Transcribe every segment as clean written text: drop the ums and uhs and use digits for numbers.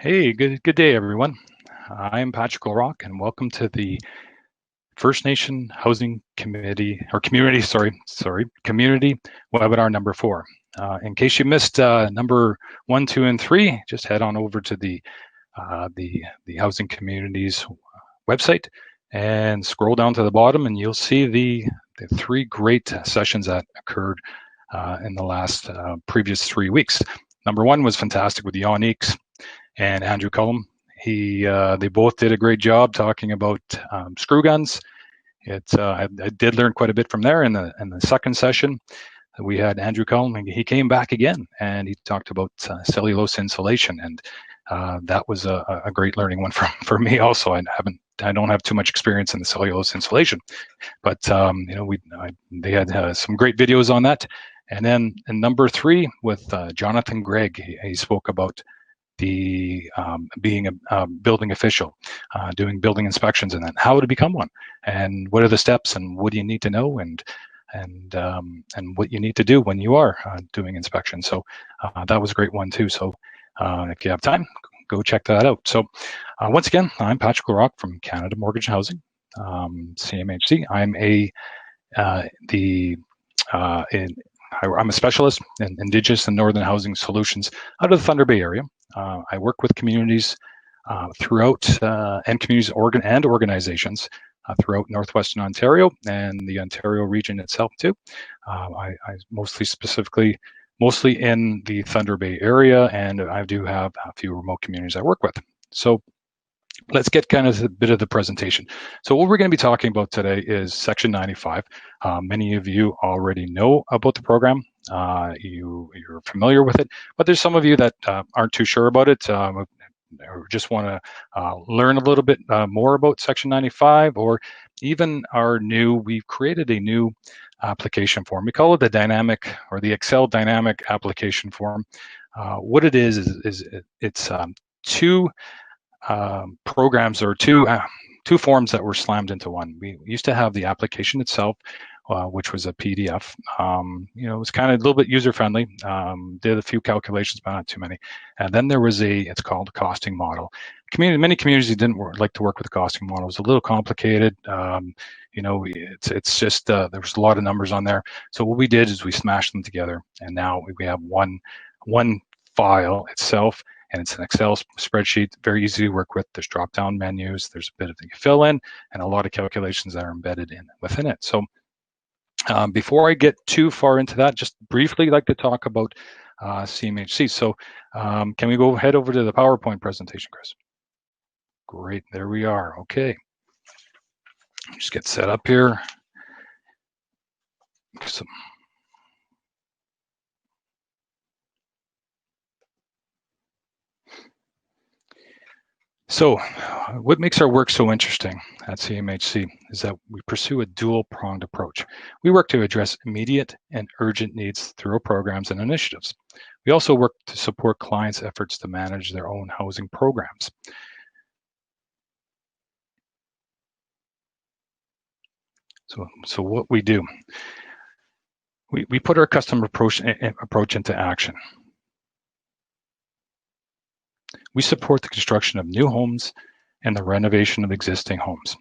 Hey, good day, everyone. I'm Patrick O'Rourke, and welcome to the First Nation Housing Committee or Community, Community webinar number 4. In case you missed number 1, 2, and 3, just head on over to the Housing Communities website and scroll down to the bottom, and you'll see the 3 great sessions that occurred in the last previous 3 weeks. Number 1 was fantastic with Jan Eeks and Andrew Cullum. They both did a great job talking about screw guns. I did learn quite a bit from there. In the second session, we had Andrew Cullum, and he came back again, and he talked about cellulose insulation, and that was a great learning one for me also. I don't have too much experience in the cellulose insulation, but they had some great videos on that. And then in number 3 with Jonathan Gregg, he spoke about being a building official, doing building inspections, and then how to become one, and what are the steps, and what do you need to know, and what you need to do when you are doing inspections. So that was a great one too. So if you have time, go check that out. So once again, I'm Patrick O'Rourke from Canada Mortgage and Housing, CMHC. I'm a specialist in Indigenous and Northern Housing Solutions out of the Thunder Bay area. I work with communities throughout and communities and organizations throughout Northwestern Ontario and the Ontario region itself too. I mostly in the Thunder Bay area, and I do have a few remote communities I work with. So let's get kind of a bit of the presentation. So what we're going to be talking about today is Section 95. Many of you already know about the program. You're familiar with it, but there's some of you that aren't too sure about it, or just want to learn a little bit more about Section 95, or even we've created a new application form. We call it the dynamic or the Excel dynamic application form. What it is it's two programs or two forms that were slammed into one. We used to have the application itself, which was a PDF. It was kind of a little bit user-friendly, did a few calculations, but not too many. And then there was it's called a costing model. Many communities didn't like to work with the costing model. It was a little complicated. It's just, there was a lot of numbers on there. So what we did is we smashed them together, and now we have one file itself, and it's an Excel spreadsheet, very easy to work with. There's drop-down menus, there's a bit of things you fill in, and a lot of calculations that are embedded within it. So before I get too far into that, just briefly like to talk about CMHC. So can we go head over to the PowerPoint presentation, Chris? Great, there we are. Okay, just get set up here. So what makes our work so interesting at CMHC is that we pursue a dual-pronged approach. We work to address immediate and urgent needs through our programs and initiatives. We also work to support clients' efforts to manage their own housing programs. So what we do, we put our customer approach into action. We support the construction of new homes and the renovation of existing homes.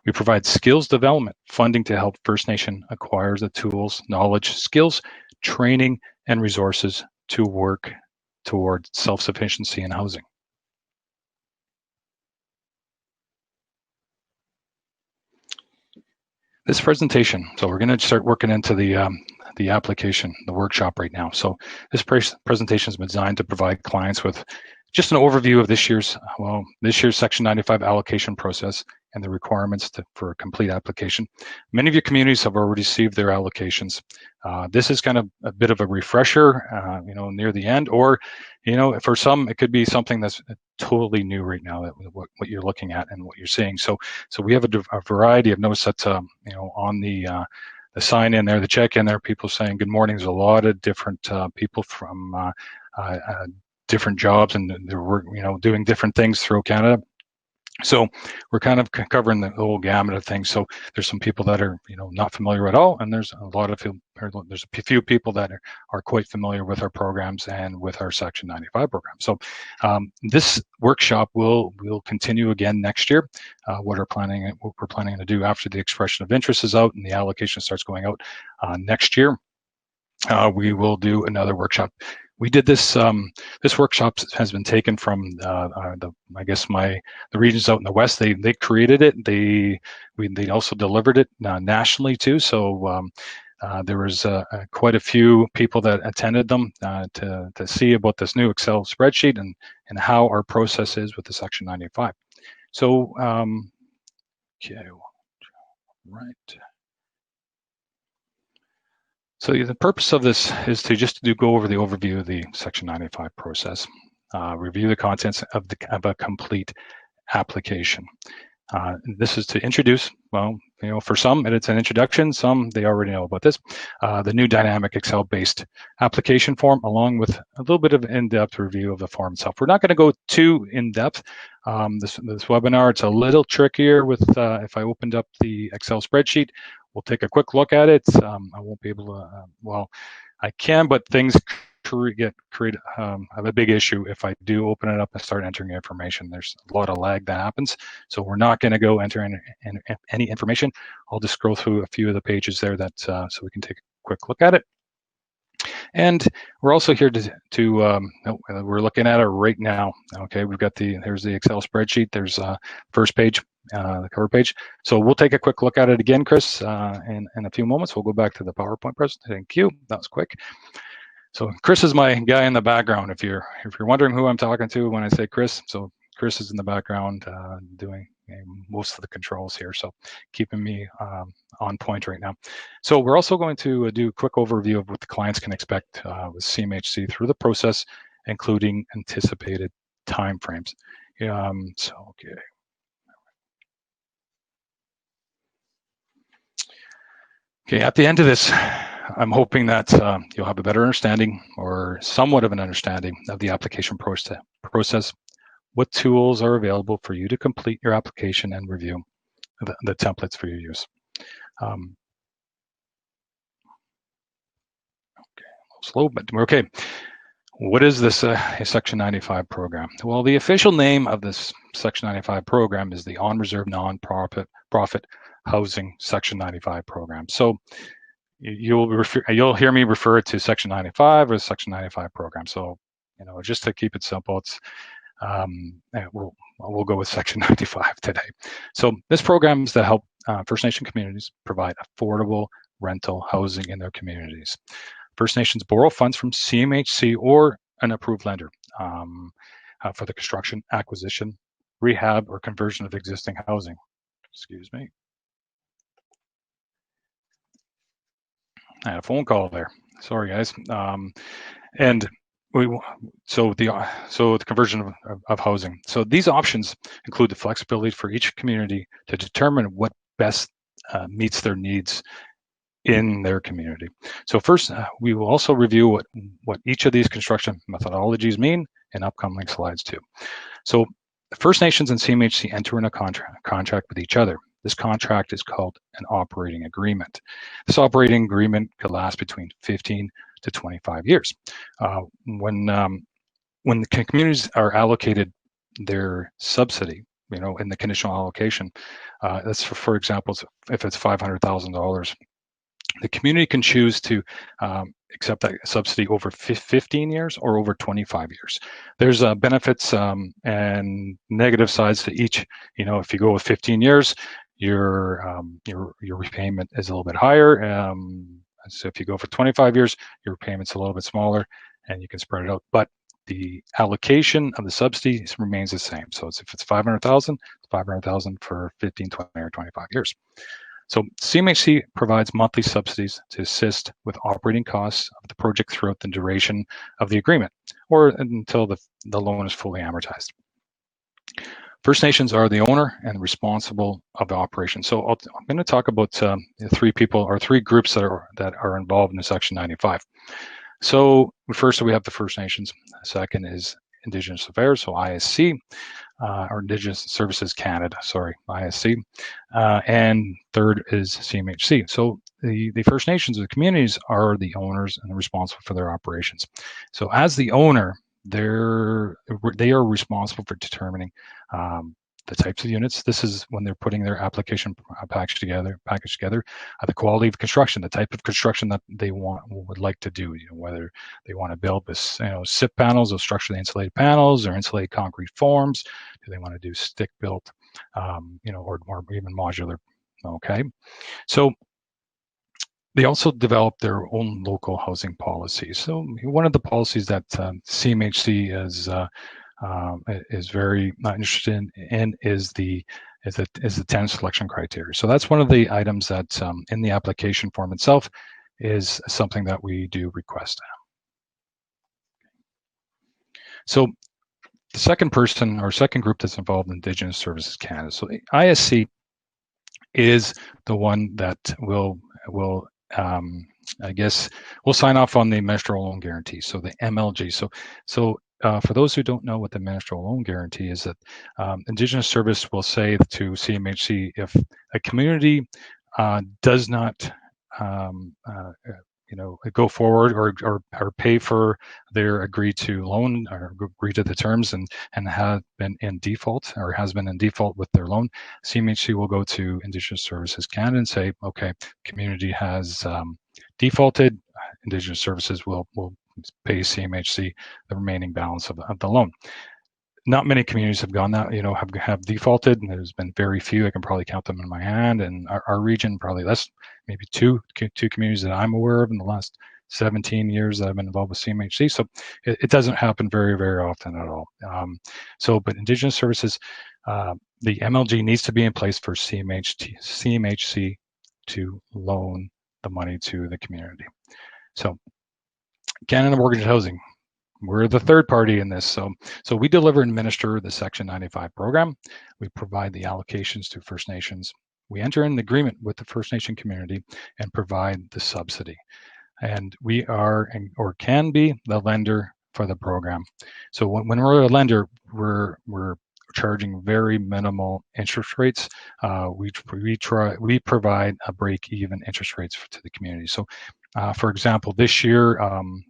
We provide skills development funding to help First Nation acquire the tools, knowledge, skills, training, and resources to work toward self-sufficiency in housing. This presentation, so we're going to start working into the application, the workshop right now. So this presentation is designed to provide clients with just an overview of this year's Section 95 allocation process and the requirements for a complete application. Many of your communities have already received their allocations. This is kind of a bit of a refresher, near the end, or, for some, it could be something that's totally new right now, what you're looking at and what you're seeing. So we have a variety of notes that, on the sign in there, the check in there, people saying good morning. There's a lot of different people from different jobs, and they're doing different things throughout Canada. So we're kind of covering the whole gamut of things. So there's some people that are, not familiar at all, and there's there's a few people that are quite familiar with our programs and with our Section 95 program. So this workshop will continue again next year. What we're planning to do after the expression of interest is out and the allocation starts going out next year. We will do another workshop. We did this. This workshop has been taken from the regions out in the west. They created it. They also delivered it nationally too. So there was quite a few people that attended them to see about this new Excel spreadsheet and how our process is with the Section 95. So okay, right. So the purpose of this is to just go over the overview of the Section 95 process, review the contents of a complete application. This is to introduce, well, for some it's an introduction, some they already know about this, the new dynamic Excel-based application form, along with a little bit of in-depth review of the form itself. We're not going to go too in-depth. This webinar, it's a little trickier with, if I opened up the Excel spreadsheet, we'll take a quick look at it. I won't be able to, well, I can, but things have a big issue if I do open it up and start entering information. There's a lot of lag that happens. So we're not going to go enter in any information. I'll just scroll through a few of the pages there that so we can take a quick look at it. And we're also here we're looking at it right now. Okay, we've got there's the Excel spreadsheet. There's first page, the cover page. So we'll take a quick look at it again, Chris, in a few moments. We'll go back to the PowerPoint presentation. Thank you. That was quick. So Chris is my guy in the background. If you're wondering who I'm talking to when I say Chris, so Chris is in the background doing most of the controls here, so keeping me on point right now. So we're also going to do a quick overview of what the clients can expect with CMHC through the process, including anticipated timeframes. Okay. Okay, at the end of this, I'm hoping that you'll have a better understanding or somewhat of an understanding of the application process, what tools are available for you to complete your application and review the templates for your use. Okay, slow, but okay. What is this a Section 95 program? Well, the official name of this Section 95 program is the On-Reserve Non-Profit Housing Section 95 program. So you'll hear me refer to Section 95 or Section 95 program. So just to keep it simple, it's we'll go with Section 95 today. So this program is to help First Nation communities provide affordable rental housing in their communities. First Nations borrow funds from CMHC or an approved lender for the construction, acquisition, rehab, or conversion of existing housing. Excuse me. I had a phone call there. Sorry, guys. And so the conversion of housing. So these options include the flexibility for each community to determine what best meets their needs in their community. So first, we will also review what each of these construction methodologies mean in upcoming slides too. So First Nations and CMHC enter in a contract with each other. This contract is called an operating agreement. This operating agreement could last between 15 to 25 years. When the communities are allocated their subsidy, in the conditional allocation, that's for example, if it's $500,000, the community can choose to accept that subsidy over 15 years or over 25 years. There's benefits and negative sides to each. If you go with 15 years, your repayment is a little bit higher. So if you go for 25 years, your payment's a little bit smaller and you can spread it out. But the allocation of the subsidy remains the same. So if it's 500,000, it's 500,000 for 15, 20, or 25 years. So CMHC provides monthly subsidies to assist with operating costs of the project throughout the duration of the agreement or until the loan is fully amortized. First Nations are the owner and responsible of the operation. So I'm going to talk about three groups that are involved in Section 95. So first we have the First Nations. Second is Indigenous Affairs, so ISC, or Indigenous Services Canada, sorry, ISC, and third is CMHC. So the First Nations, the communities, are the owners and responsible for their operations. So as the owner, they are responsible for determining the types of units. This is when they're putting their application package together, the quality of construction, the type of construction that they would like to do. Whether they want to build this, SIP panels, or structurally insulated panels, or insulated concrete forms. Do they want to do stick built, or even modular? Okay, so they also develop their own local housing policies. So one of the policies that CMHC is very interested in is the tenant selection criteria. So that's one of the items that in the application form itself is something that we do request. So the second group that's involved in Indigenous Services Canada. So the ISC is the one that will I guess we'll sign off on the ministerial loan guarantee. So the MLG. So for those who don't know what the ministerial loan guarantee is, that Indigenous Service will say to CMHC, if a community does not go forward or pay for their agreed to loan or agree to the terms and have been in default or has been in default with their loan, CMHC will go to Indigenous Services Canada and say, okay, community has defaulted. Indigenous Services will pay CMHC the remaining balance of the loan. Not many communities have gone that, have defaulted, and there's been very few. I can probably count them in my hand. And our region, probably less, maybe two communities that I'm aware of in the last 17 years that I've been involved with CMHC. So it doesn't happen very, very often at all. But Indigenous Services, the MLG needs to be in place for CMHC to loan the money to the community. So Canada Mortgage Housing, we're the third party in this. So we deliver and administer the Section 95 program. We provide the allocations to First Nations. We enter an agreement with the First Nation community and provide the subsidy. And we are or can be the lender for the program. So when we're a lender, we're charging very minimal interest rates. We provide a break-even interest rates to the community. So for example, this year,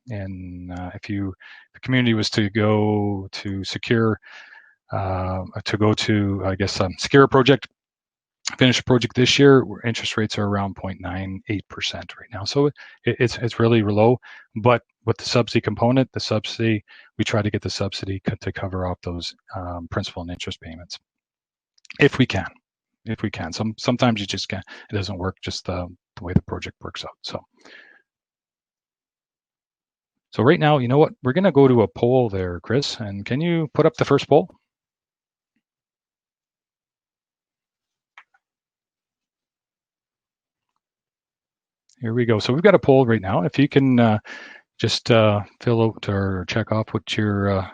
if the community was to go to secure a project, finish a project this year, where interest rates are around 0.98% right now. So it's really low. But with the subsidy component, we try to get the subsidy to cover off those principal and interest payments, if we can. Sometimes you just can't. It doesn't work just the way the project works out. So right now, you know what? We're going to go to a poll there, Chris. And can you put up the first poll? Here we go. So we've got a poll right now. If you can just fill out or check off what your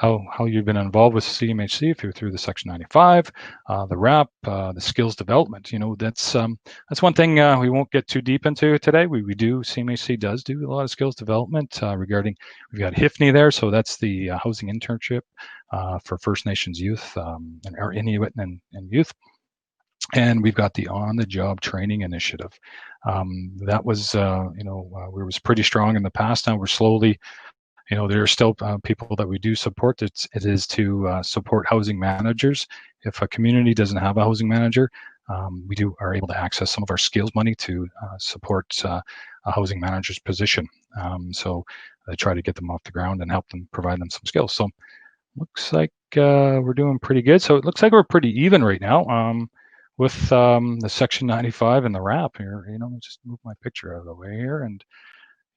how you've been involved with CMHC, if you're through the Section 95, the RAP, the skills development. That's one thing we won't get too deep into today. CMHC does do a lot of skills development regarding, we've got HIFNI there, so that's the housing internship for First Nations youth or Inuit and youth. And we've got the on-the-job training initiative. That was, we was pretty strong in the past. Now we're slowly, there are still people that we do support. It is to support housing managers. If a community doesn't have a housing manager, we are able to access some of our skills money to support a housing manager's position. So I try to get them off the ground and help them, provide them some skills. So looks like we're doing pretty good. So it looks like we're pretty even right now with the Section 95 and the RAP here. Just move my picture out of the way here. And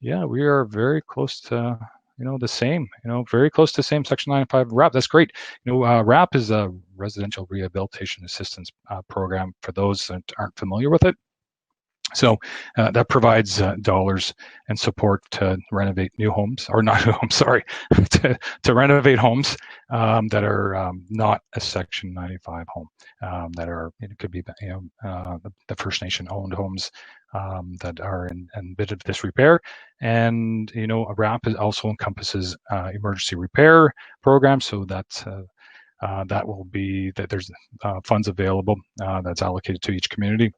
yeah, we are very close to the same, very close to the same Section 95 RAP. That's great. RAP is a residential rehabilitation assistance program for those that aren't familiar with it. So that provides dollars and support to renovate new homes, or not new homes, sorry, to renovate homes that are not a Section 95 home, that are, it could be, the First Nation owned homes that are in bit of disrepair. And, a RAP also encompasses emergency repair programs, so that will be that there's funds available that's allocated to each community,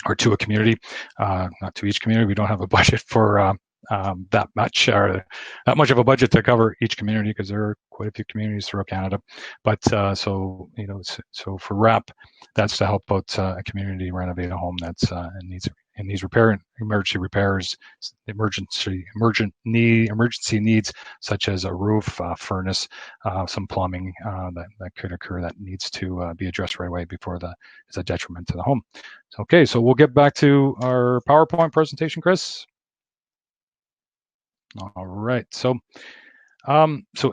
or to a community, not to each community. We don't have a budget for that much, or that much of a budget to cover each community, because there are quite a few communities throughout Canada. But so for RAP, that's to help out a community renovate a home that's in needs repair, emergency repairs, emergency needs such as a roof, furnace, some plumbing that could occur that needs to be addressed right away before it's a detriment to the home. Okay, so we'll get back to our PowerPoint presentation, Chris. All right, so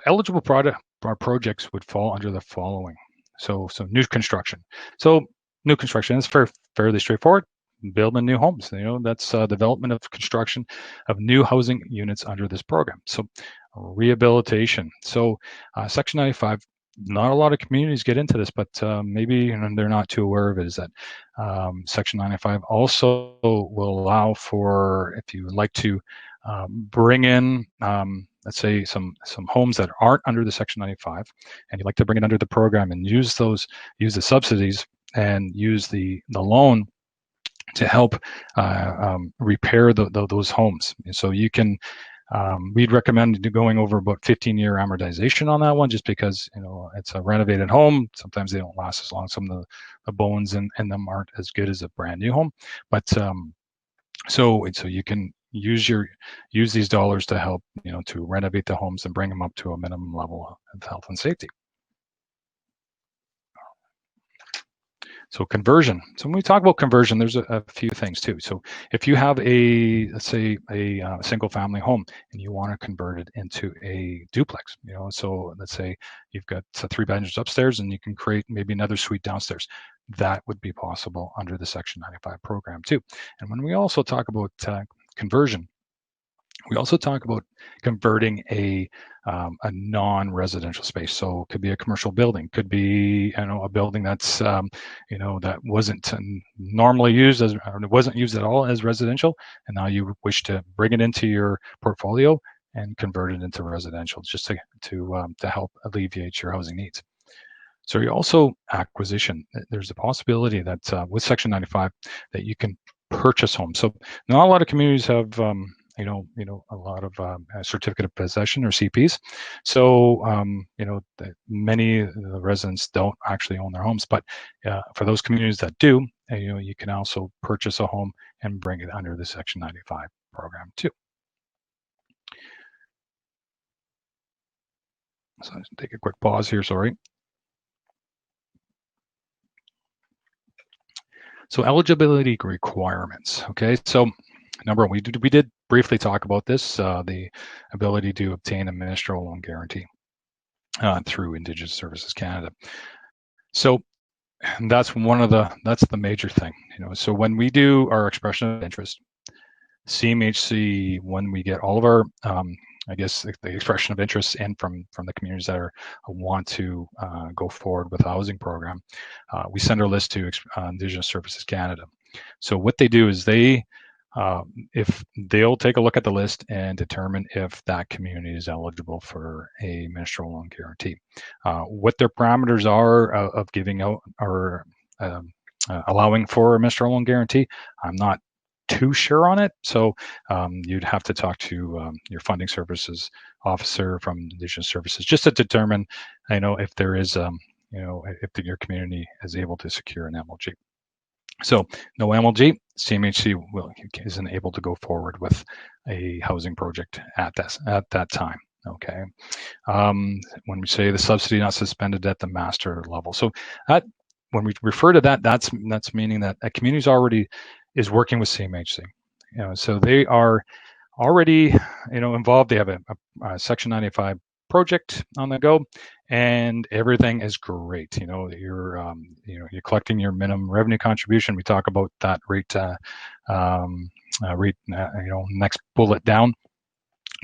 eligible projects would fall under the following. So new construction. So new construction is fairly straightforward. Building new homes, that's development of construction of new housing units under this program. So rehabilitation. So Section 95, not a lot of communities get into this, but maybe they're not too aware of it, is that Section 95 also will allow for, if you would like to bring in, let's say some homes that aren't under the Section 95, and you'd like to bring it under the program and use the subsidies and use the loan to help repair those homes. And so you can, we'd recommend going over about 15-year amortization on that one, just because it's a renovated home. Sometimes they don't last as long. Some of the bones in them aren't as good as a brand new home. But so you can use these dollars to help to renovate the homes and bring them up to a minimum level of health and safety. So conversion. So when we talk about conversion, there's a few things too. So if you have let's say a single family home and you want to convert it into a duplex, so let's say you've got 3 bedrooms upstairs and you can create maybe another suite downstairs. That would be possible under the Section 95 program too. And when we also talk about conversion, we also talk about converting a non-residential space. So it could be a commercial building, could be a building that's that wasn't normally used as, or wasn't used at all as residential, and now you wish to bring it into your portfolio and convert it into residential, just to help alleviate your housing needs. So you also acquisition. There's a possibility that with Section 95 that you can purchase homes. So not a lot of communities have a lot of certificate of possession, or CPs. So many of the residents don't actually own their homes, but for those communities that do, you can also purchase a home and bring it under the Section 95 program too. So let's take a quick pause here, sorry. So eligibility requirements. Okay, so number one, we did briefly talk about this, the ability to obtain a ministerial loan guarantee through Indigenous Services Canada. So that's the major thing. So when we do our expression of interest, CMHC, when we get all of our I guess the expression of interest in from the communities that want to go forward with a housing program, we send our list to Indigenous Services Canada. So what they do is if they'll take a look at the list and determine if that community is eligible for a ministerial loan guarantee. What their parameters are of giving out or allowing for a ministerial loan guarantee, I'm not too sure on it. So you'd have to talk to your funding services officer from Indigenous Services just to determine, if there is, if your community is able to secure an MLG. So no MLG, CMHC isn't able to go forward with a housing project at that time. Okay. When we say the subsidy not suspended at the master level, so that when we refer to that, that's meaning that a community already is working with CMHC. So they are already involved. They have a Section 95 project on the go, and everything is great. You're collecting your minimum revenue contribution. We talk about that rate read, next bullet down.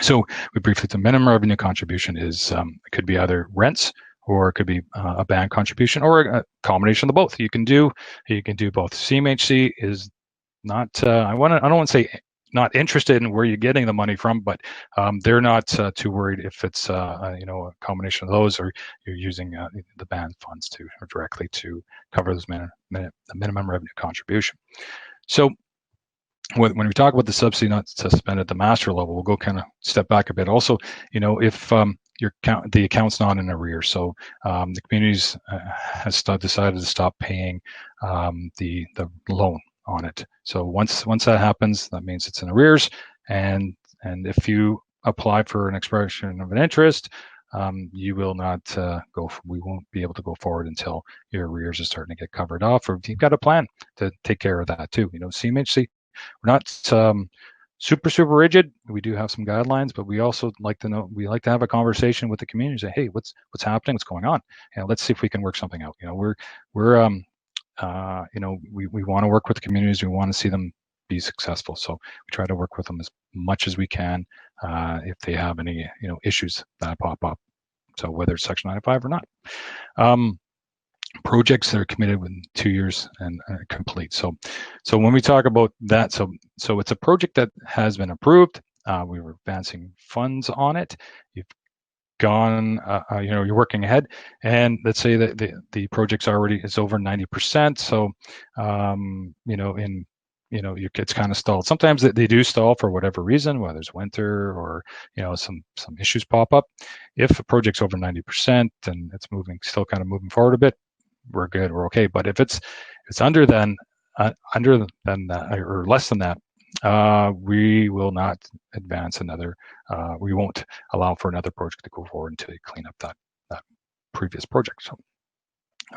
So we briefly, the minimum revenue contribution is, it could be either rents, or it could be a band contribution, or a combination of both. You can do both. CMHC is not, I don't want to say not interested in where you're getting the money from, but they're not too worried if it's a combination of those, or you're using the band funds or directly to cover those the minimum revenue contribution. So when we talk about the subsidy not suspended at the master level, we'll go kind of step back a bit. Also, if the account's not in arrears, so the communities has decided to stop paying the loan on it. So once that happens, that means it's in arrears, and if you apply for an expression of an interest, you will not we won't be able to go forward until your arrears are starting to get covered off, or if you've got a plan to take care of that too. CMHC, we're not super rigid. We do have some guidelines, but we also like to have a conversation with the community. Say, hey, what's happening? What's going on? Let's see if we can work something out. We want to work with the communities. We want to see them be successful. So we try to work with them as much as we can if they have any issues that pop up. So whether it's Section 95 or not. Projects that are committed within 2 years and complete. So when we talk about that, so it's a project that has been approved. We were advancing funds on it. You've gone, you're working ahead, and let's say that the project's already is over 90%. So it's kind of stalled. Sometimes they do stall for whatever reason, whether it's winter or some issues pop up. If a project's over 90% and it's still kind of moving forward a bit, we're good, we're okay. But if it's under than that or less than that, we will not advance another. We won't allow for another project to go forward until you clean up that previous project. So,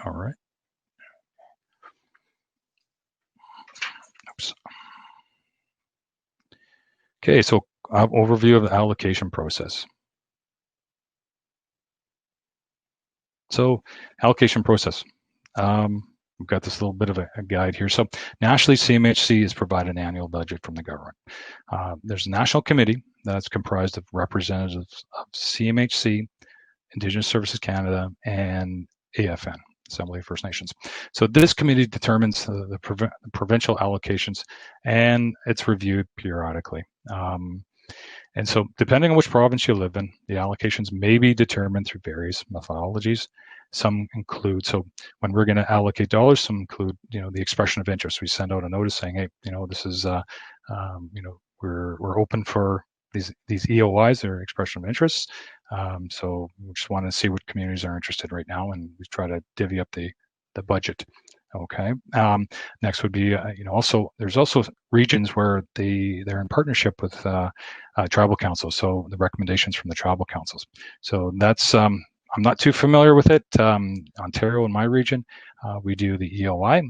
all right. Oops. Okay, so overview of the allocation process. So, allocation process. We've got this little bit of a guide here. So nationally, CMHC is provided an annual budget from the government. There's a national committee that's comprised of representatives of CMHC, Indigenous Services Canada, and AFN, Assembly of First Nations. So this committee determines the provincial allocations, and it's reviewed periodically. And so depending on which province you live in, the allocations may be determined through various methodologies. Some include, so when we're going to allocate dollars, some include, the expression of interest. We send out a notice saying, hey, this is, we're open for these EOIs, or expression of interest. So we just want to see what communities are interested right now, and we try to divvy up the budget. Okay. Next would be, there's also regions where they're in partnership with tribal councils. So the recommendations from the tribal councils. So that's, I'm not too familiar with it. Ontario, in my region, we do the EOI.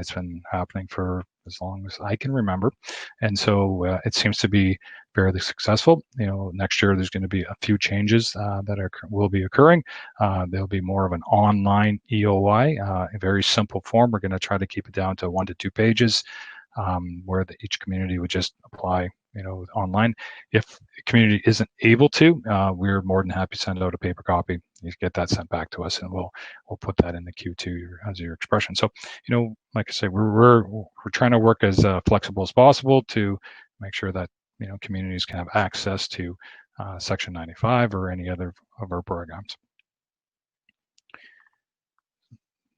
It's been happening for as long as I can remember. And so it seems to be fairly successful. Next year there's going to be a few changes that will be occurring. There'll be more of an online EOI, a very simple form. We're going to try to keep it down to 1 to 2 pages, where each community would just apply, online. If the community isn't able to, we're more than happy to send out a paper copy. You get that sent back to us, and we'll put that in the queue to as your expression. So, like I say, we're trying to work as flexible as possible to make sure that communities can have access to Section 95 or any other of our programs.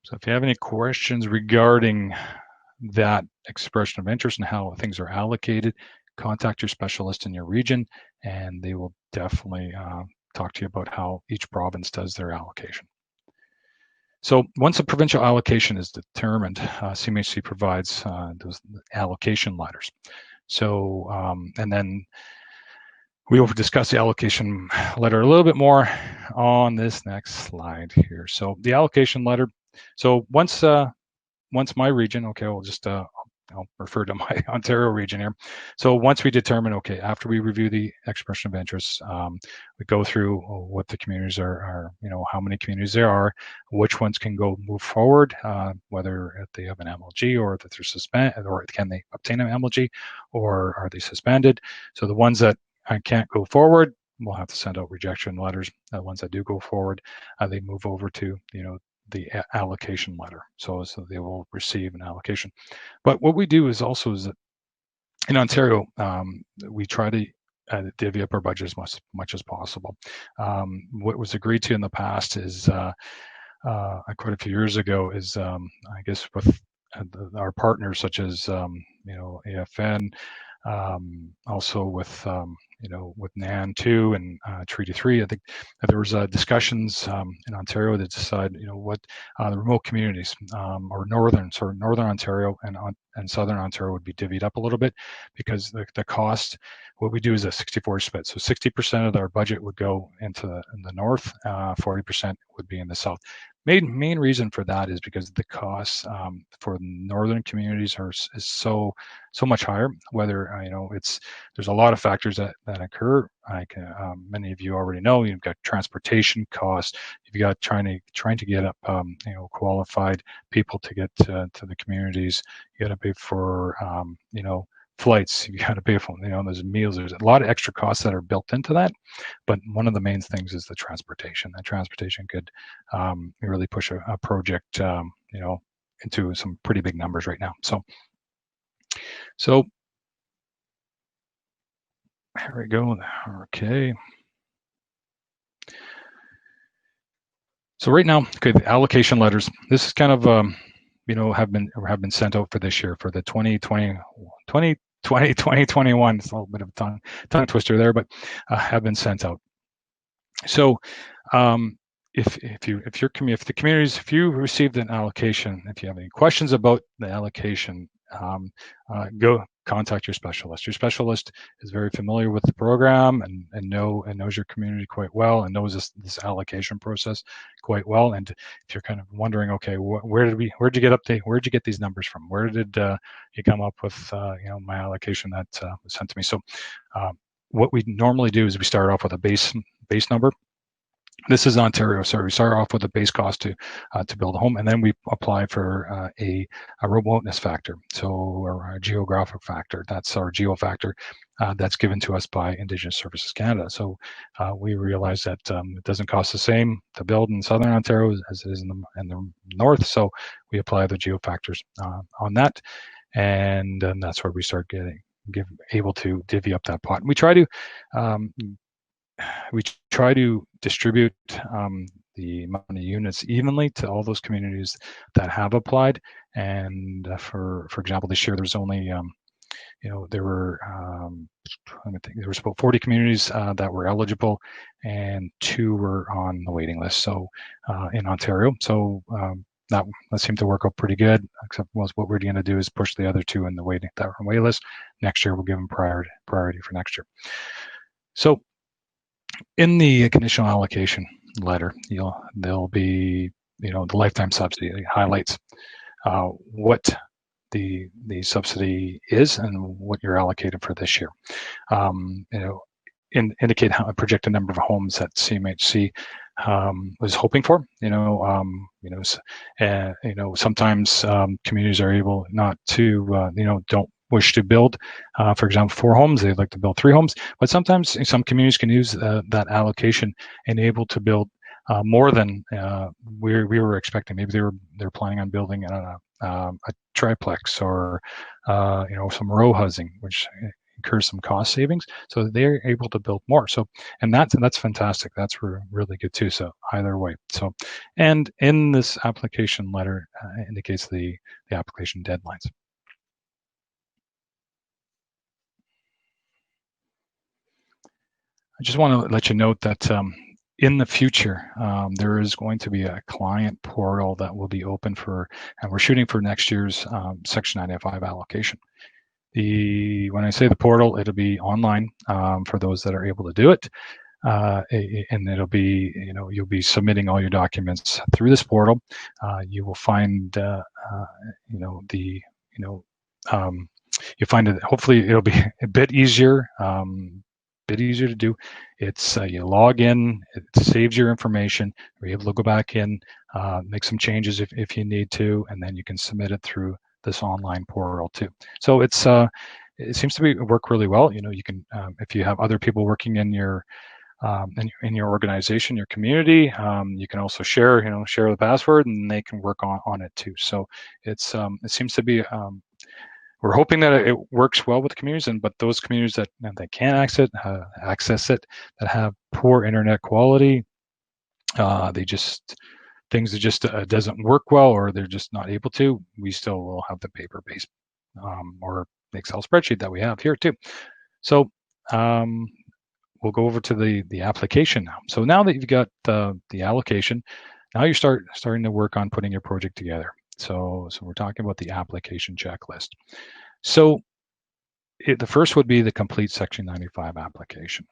So if you have any questions regarding that expression of interest and how things are allocated, contact your specialist in your region, and they will definitely talk to you about how each province does their allocation. So once a provincial allocation is determined, CMHC provides those allocation letters. So, and then we will discuss the allocation letter a little bit more on this next slide here. So the allocation letter. So once my region, okay, we'll just I'll refer to my Ontario region here. So once we determine, okay, after we review the expression of interest, we go through what the communities are, how many communities there are, which ones can move forward, whether they have an MLG or that they're suspended, or can they obtain an MLG, or are they suspended? So the ones that can't go forward, we'll have to send out rejection letters. The ones that do go forward, they move over to, the allocation letter. So they will receive an allocation. But what we do is that in Ontario, we try to divvy up our budget as much as possible. What was agreed to in the past is quite a few years ago is I guess with our partners such as AFN, also with with NAN 2 and Treaty 3. I think that there was discussions in Ontario to decide what the remote communities or northern Ontario and southern Ontario would be divvied up a little bit, because the cost, what we do is a 60-40 split. So 60% of our budget would go into the north, 40% would be in the south. Main reason for that is because the costs for northern communities is so much higher. Whether there's a lot of factors that occur. Like many of you already know, you've got transportation costs. You've got trying to get up qualified people to get to the communities. You got to pay for flights. You got to pay for there's meals. There's a lot of extra costs that are built into that. But one of the main things is the transportation. That transportation could really push a project into some pretty big numbers right now. So here we go. Okay. So right now, okay, the allocation letters. This is kind of have been sent out for this year for the 2021. It's a little bit of a tongue twister there, but have been sent out. So if the communities, if you received an allocation, if you have any questions about the allocation, go contact your specialist. Your specialist is very familiar with the program and knows your community quite well, and knows this allocation process quite well. And if you're kind of wondering, okay, where'd you get these numbers from? Where did you come up with my allocation that was sent to me? So what we normally do is we start off with a base number. This is Ontario. Sorry, we start off with a base cost to build a home, and then we apply for a remoteness factor, so a geographic factor. That's our geo factor that's given to us by Indigenous Services Canada. So we realize that it doesn't cost the same to build in Southern Ontario as it is in the north. So we apply the geo factors on that, and that's where we start able to divvy up that pot. And we try to distribute the amount of units evenly to all those communities that have applied. And for example, this year there's only there was about 40 communities that were eligible, and 2 were on the waiting list. So in Ontario, so that seemed to work out pretty good. Except what we're going to do is push the other 2 in the waiting list. Next year we'll give them priority for next year. So in the conditional allocation letter, there'll be the lifetime subsidy. It highlights what the subsidy is and what you're allocated for this year. Indicate how a projected number of homes that CMHC was hoping for. Sometimes communities are able not to don't wish to build, for example, 4 homes. They'd like to build 3 homes, but sometimes some communities can use that allocation and able to build more than we were expecting. Maybe they're planning on building a triplex or some row housing, which incurs some cost savings, so they're able to build more. So, and that's fantastic. That's really good too. So either way. So, and in this application letter indicates the application deadlines. I just want to let you note that in the future, there is going to be a client portal that will be open and we're shooting for next year's Section 95 allocation. When I say the portal, it'll be online for those that are able to do it. And it'll be, you'll be submitting all your documents through this portal. You will find, you find it, hopefully it'll be a bit easier to do. It's you log in, it saves your information, you're able to go back in, make some changes if you need to, and then you can submit it through this online portal too. So it seems to work really well. You know, you can if you have other people working in your in your organization, your community, you can also share the password, and they can work on it too. So it seems to be we're hoping that it works well with communities, but those communities that can't access it, that have poor internet quality, things that just doesn't work well, or they're just not able to, we still will have the paper-based or Excel spreadsheet that we have here too. So we'll go over to the application now. So now that you've got the allocation, now you're starting to work on putting your project together. So we're talking about the application checklist. So the first would be the complete Section 95 application.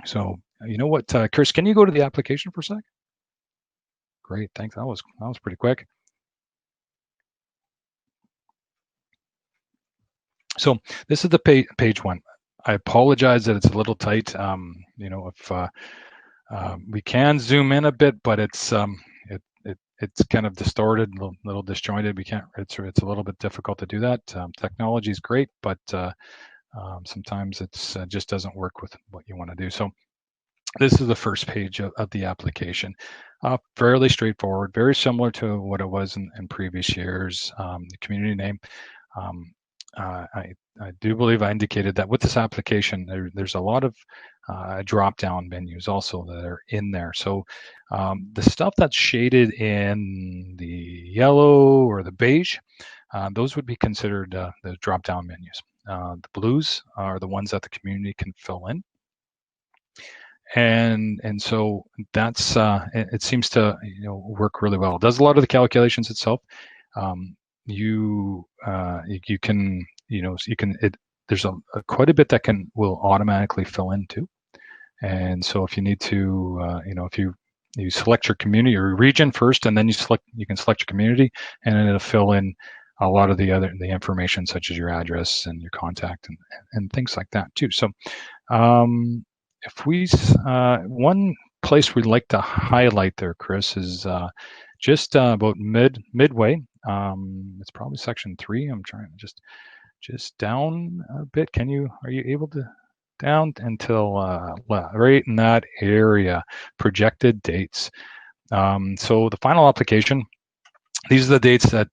So you know what, Chris, can you go to the application for a sec? Great, thanks. That was pretty quick. So this is the page one. I apologize that it's a little tight. You know, if we can zoom in a bit, but it's kind of distorted, a little disjointed. We can't. It's a little bit difficult to do that. Technology is great, but sometimes it's just doesn't work with what you want to do. So this is the first page of the application. Fairly straightforward, very similar to what it was in previous years. The community name. I do believe I indicated that with this application, there's a lot of drop-down menus also that are in there. So the stuff that's shaded in the yellow or the beige, those would be considered the drop-down menus. The blues are the ones that the community can fill in. And so that's it seems to work really well. It does a lot of the calculations itself. You can there's quite a bit that will automatically fill in too. And so if you need to if you select your community or region first, and then you can select your community, and then it'll fill in a lot of the information, such as your address and your contact and things like that too. So if we one place we'd like to highlight there, Chris, is just about midway. It's probably section 3. I'm trying to just down a bit. Are you able to down until right in that area, projected dates. So the final application, these are the dates that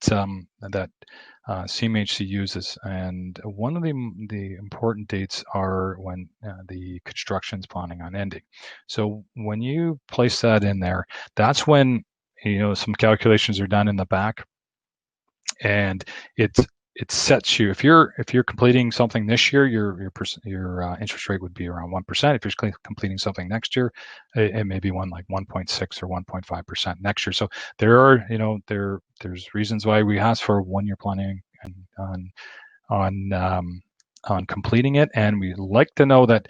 CMHC uses, and one of the important dates are when the construction's planning on ending. So when you place that in there, that's when some calculations are done in the back, and it sets you, if you're completing something this year, your interest rate would be around 1%. If you're completing something next year, it may be like 1.6 or 1.5% next year. So there are there's reasons why we ask for 1 year planning on completing it, and we like to know that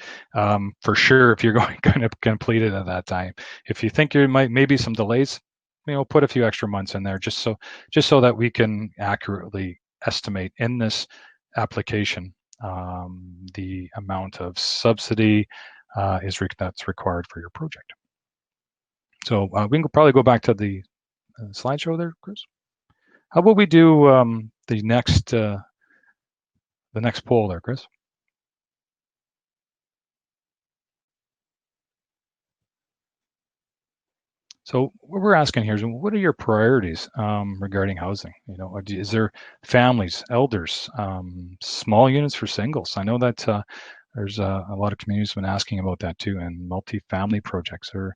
for sure if you're going to complete it at that time. If you think there maybe some delays, put a few extra months in there just so that we can accurately estimate in this application the amount of subsidy that's required for your project. So we can probably go back to the slideshow there, Chris. How about we do the next poll there, Chris? So what we're asking here is, what are your priorities regarding housing? Is there families, elders, small units for singles? I know that there's a lot of communities have been asking about that too, and multi-family projects. Or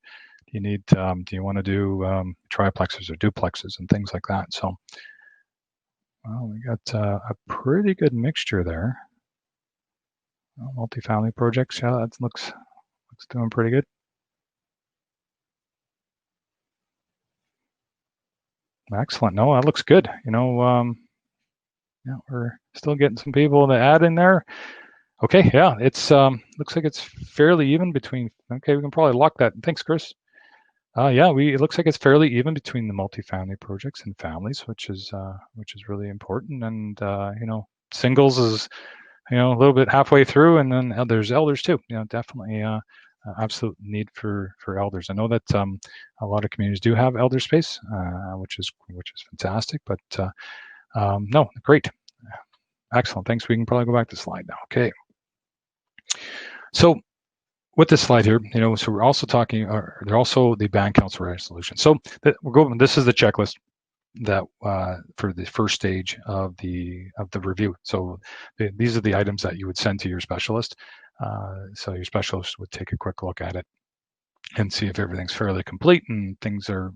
do you want to do triplexes or duplexes and things like that? So, well, we got a pretty good mixture there. Multi-family projects, yeah, that looks doing pretty good. Excellent. No, that looks good. Yeah, we're still getting some people to add in there. Okay, yeah, it's looks like it's fairly even between. Okay, we can probably lock that. Thanks, Chris. Yeah, it looks like it's fairly even between the multifamily projects and families, which is really important. And singles is a little bit halfway through, and then there's elders too. Definitely absolute need for elders. I know that a lot of communities do have elder space, which is fantastic. But no, great, excellent. Thanks. We can probably go back to the slide now. Okay. So with this slide here, so we're also talking. They're also the band council resolution. So we're going. This is the checklist that for the first stage of the review. So these are the items that you would send to your specialist. So your specialist would take a quick look at it and see if everything's fairly complete and things are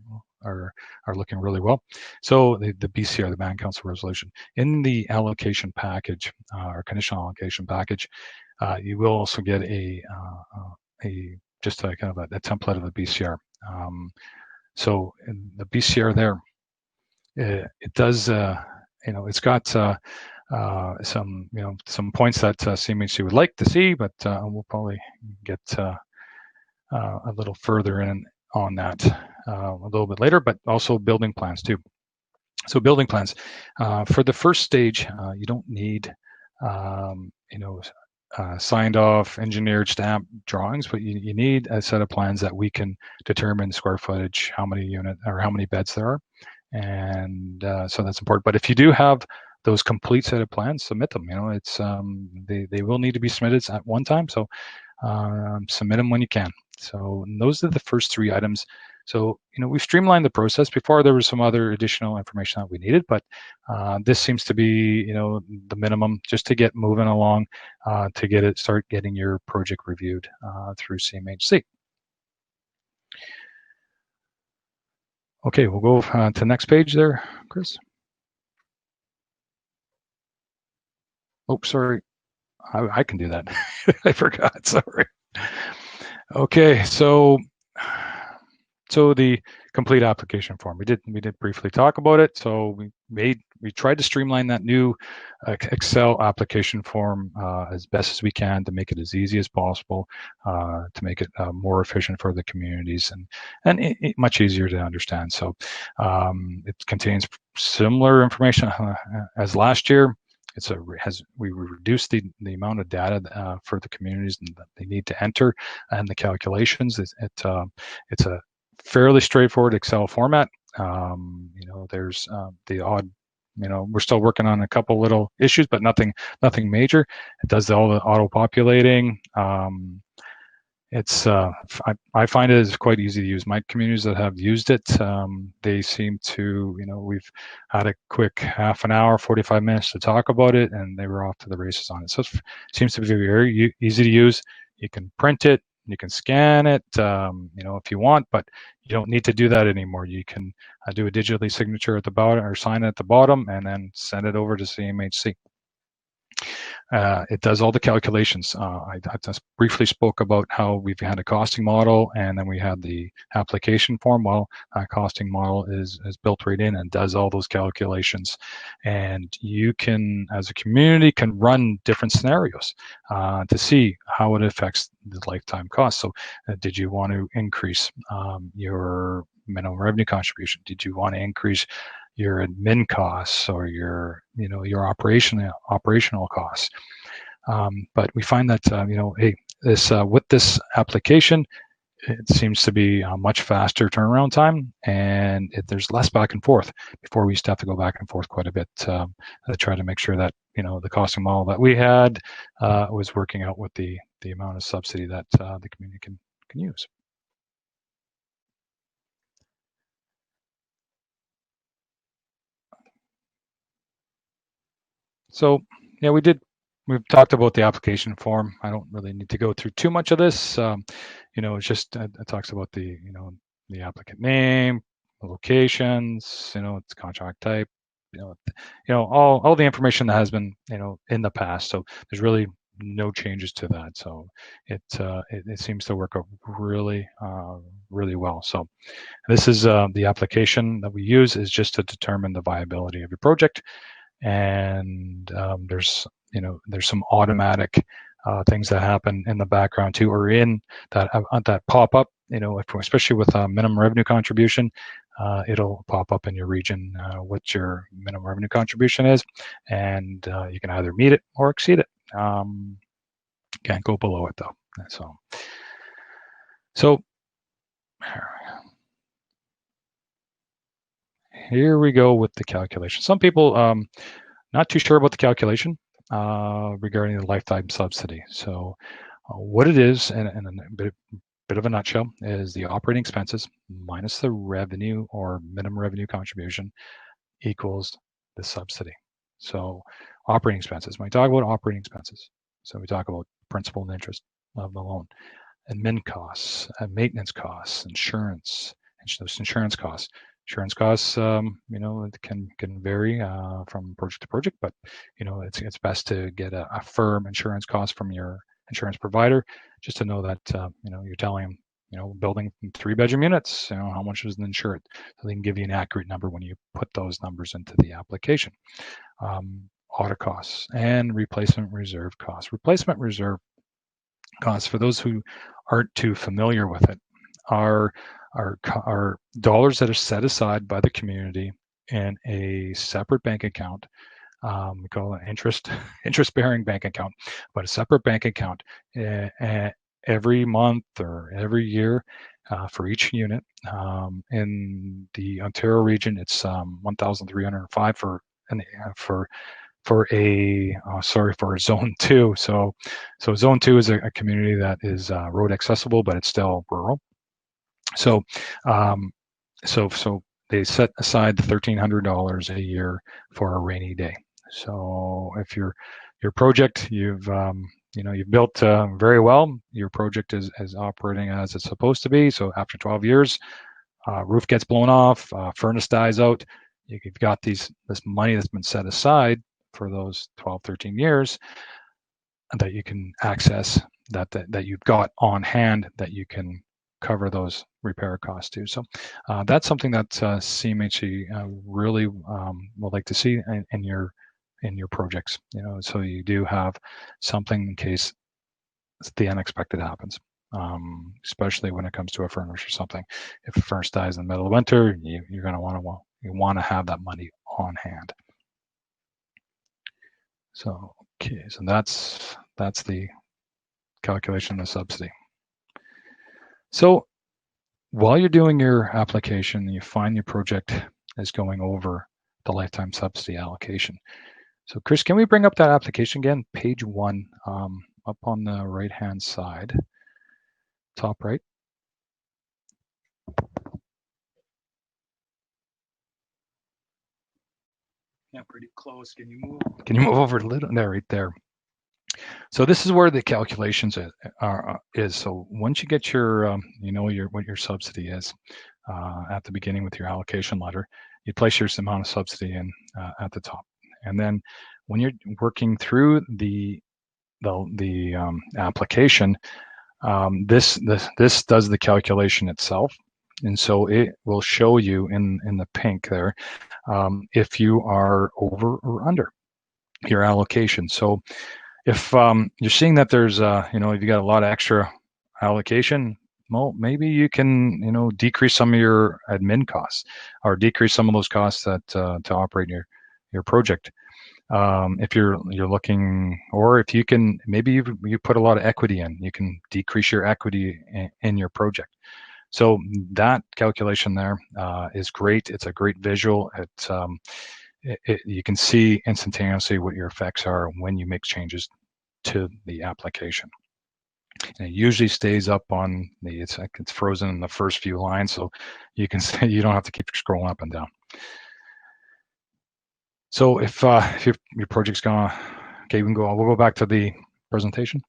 looking really well. So the BCR, the band council resolution, in the allocation package or conditional allocation package, you will also get a just a kind of a template of the BCR. So in the BCR there, it does, it's got some, some points that CMHC would like to see, but we'll probably get a little further in on that a little bit later, but also building plans too. So building plans, for the first stage, you don't need, signed off, engineered, stamped drawings, but you need a set of plans that we can determine square footage, how many unit or how many beds there are. And so that's important. But if you do have those complete set of plans, submit them. It's they will need to be submitted at one time. So submit them when you can. So those are the first three items. So we've streamlined the process. Before there was some other additional information that we needed, but this seems to be the minimum just to get moving along, to start getting your project reviewed through CMHC. Okay, we'll go to the next page there, Chris. Oh, sorry. I can do that. I forgot, sorry. Okay, so the complete application form. We did briefly talk about it. So we tried to streamline that new Excel application form as best as we can to make it as easy as possible, to make it more efficient for the communities and much easier to understand. So it contains similar information as last year. We reduced the amount of data for the communities that they need to enter and the calculations. It's a fairly straightforward Excel format. There's the odd, we're still working on a couple little issues, but nothing major. It does all the auto populating. It's I find it is quite easy to use. My communities that have used it, they seem to, we've had a quick half an hour, 45 minutes to talk about it, and they were off to the races on it. So it seems to be very easy to use. You can print it, you can scan it, if you want, but you don't need to do that anymore. You can do a digitally signature at the bottom or sign at the bottom, and then send it over to CMHC. It does all the calculations. I just briefly spoke about how we've had a costing model, and then we had the application form. Well, that costing model is built right in and does all those calculations. And you can, as a community, can run different scenarios to see how it affects the lifetime cost. So did you want to increase your minimum revenue contribution? Did you want to increase your admin costs or your operational costs? But we find that hey, this with this application, it seems to be a much faster turnaround time, and there's less back and forth. Before, we used to have to go back and forth quite a bit to try to make sure that the costing model that we had was working out with the amount of subsidy that the community can use. So yeah, we've talked about the application form. I don't really need to go through too much of this. It's just it talks about the the applicant name, the locations, its contract type, all the information that has been in the past. So there's really no changes to that. So it seems to work out really well. So this is the application that we use is just to determine the viability of your project. And there's some automatic things that happen in the background too, or in that pop up especially with minimum revenue contribution, it'll pop up in your region what your minimum revenue contribution is, and you can either meet it or exceed it. Can't go below it though. So here we go with the calculation. Some people not too sure about the calculation regarding the lifetime subsidy. So what it is, in a bit of a nutshell, is the operating expenses minus the revenue or minimum revenue contribution equals the subsidy. So operating expenses, when we talk about operating expenses, so we talk about principal and interest of the loan, admin costs, maintenance costs, insurance, and those insurance costs. Insurance costs, it can vary from project to project, but it's best to get a firm insurance cost from your insurance provider, just to know that you're telling them, building 3-bedroom units, how much is insured, so they can give you an accurate number when you put those numbers into the application. Audit costs and replacement reserve costs. Replacement reserve costs, for those who aren't too familiar with it, are dollars that are set aside by the community in a separate bank account. We call it interest-bearing bank account, but a separate bank account every month or every year for each unit. In the Ontario region, it's 1,305 for a zone 2. So zone 2 is a community that is road accessible, but it's still rural. So they set aside the $1,300 a year for a rainy day. So if your project, you've built very well, your project is operating as it's supposed to be. So after 12 years, roof gets blown off, furnace dies out, you've got this money that's been set aside for those 12, 13 years that you can access, that you've got on hand, that you can cover those repair costs too. So that's something that CMHC really would like to see in your projects. So you do have something in case the unexpected happens, especially when it comes to a furnace or something. If a furnace dies in the middle of winter, you're going to want to have that money on hand. So okay, so that's the calculation of the subsidy. So while you're doing your application, you find your project is going over the lifetime subsidy allocation. So Chris, can we bring up that application again? Page 1, up on the right-hand side, top right. Yeah, pretty close. Can you move over a little? There, right there. So this is where the calculations is. So once you get your, what your subsidy is at the beginning with your allocation letter, you place your amount of subsidy in at the top, and then when you're working through the application, this does the calculation itself, and so it will show you in the pink there if you are over or under your allocation. So if you're seeing that there's if you got a lot of extra allocation, well, maybe you can decrease some of your admin costs, or decrease some of those costs that to operate your project. If you're looking, or if you can, maybe you put a lot of equity in, you can decrease your equity in your project. So that calculation there is great. It's a great visual. You can see instantaneously what your effects are when you make changes to the application. And it usually stays up on it's frozen in the first few lines, so you can see, you don't have to keep scrolling up and down. So if your project's gonna, okay, we'll go back to the presentation.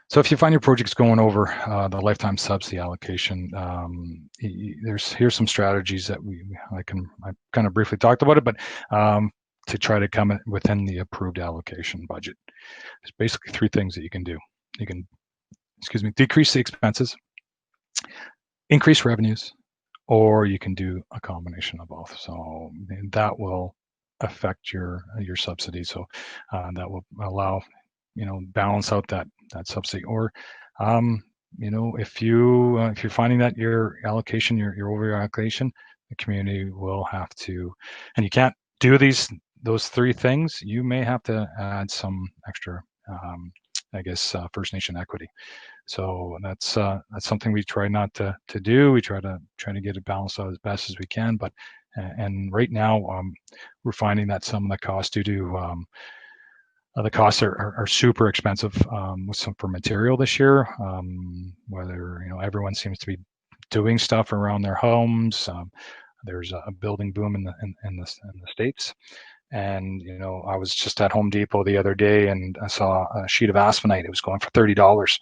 So if you find your project's going over the lifetime subsidy allocation, here's some strategies that I kind of briefly talked about it, but to try to come within the approved allocation budget. There's basically 3 things that you can do. You can, decrease the expenses, increase revenues, or you can do a combination of both. So that will affect your subsidy. So that will allow, balance out that that subsidy. Or if you're finding that your allocation, you're over your allocation, the community will have to, and you can't do those three things, you may have to add some extra, First Nation equity. So that's something we try not to do. We try to get it balanced out as best as we can. But and right now we're finding that some of the costs due to the costs are super expensive with some for material this year. Whether everyone seems to be doing stuff around their homes. There's a building boom in the States. And I was just at Home Depot the other day and I saw a sheet of asphenite. It was going for $30.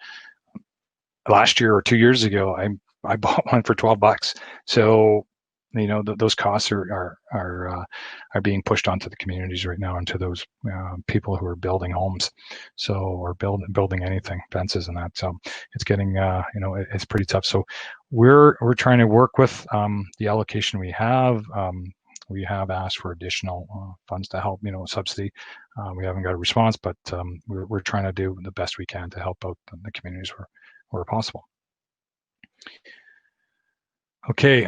Last year or 2 years ago, I bought one for $12. So those costs are being pushed onto the communities right now, into those people who are building homes, or building anything, fences and that. So it's getting it's pretty tough. So we're trying to work with the allocation we have. We have asked for additional funds to help, subsidy. We haven't got a response, but we're trying to do the best we can to help out the communities where possible. Okay,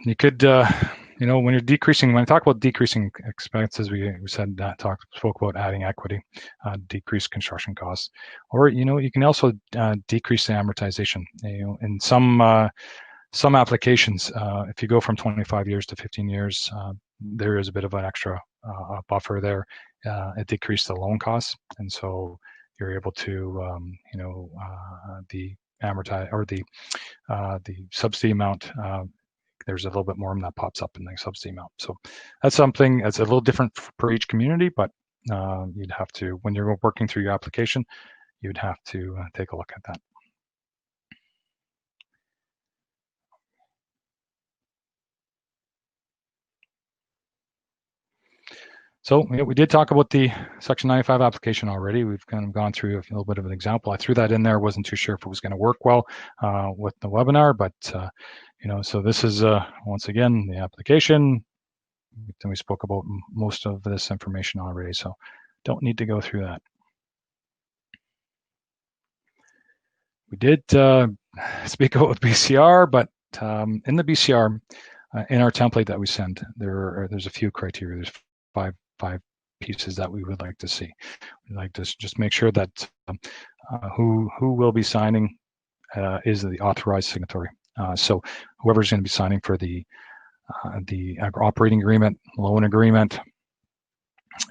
you could, when you're decreasing, when I talk about decreasing expenses, we spoke about adding equity, decrease construction costs, or you can also decrease the amortization. In some applications, if you go from 25 years to 15 years, there is a bit of an extra buffer there. It decreased the loan costs, and so you're able to, the amortize or the subsidy amount. There's a little bit more that pops up in the subsidy amount. So that's something that's a little different per each community, but you'd have to, when you're working through your application, you'd have to take a look at that. So we did talk about the Section 95 application already. We've kind of gone through a little bit of an example. I threw that in there. Wasn't too sure if it was going to work well with the webinar, but so this is once again the application. Then we spoke about most of this information already, so don't need to go through that. We did speak about BCR, but in the BCR, in our template that we send, there's a few criteria. There's five pieces that we would like to see. We'd like to just make sure that who will be signing is the authorized signatory. So whoever's going to be signing for the operating agreement, loan agreement,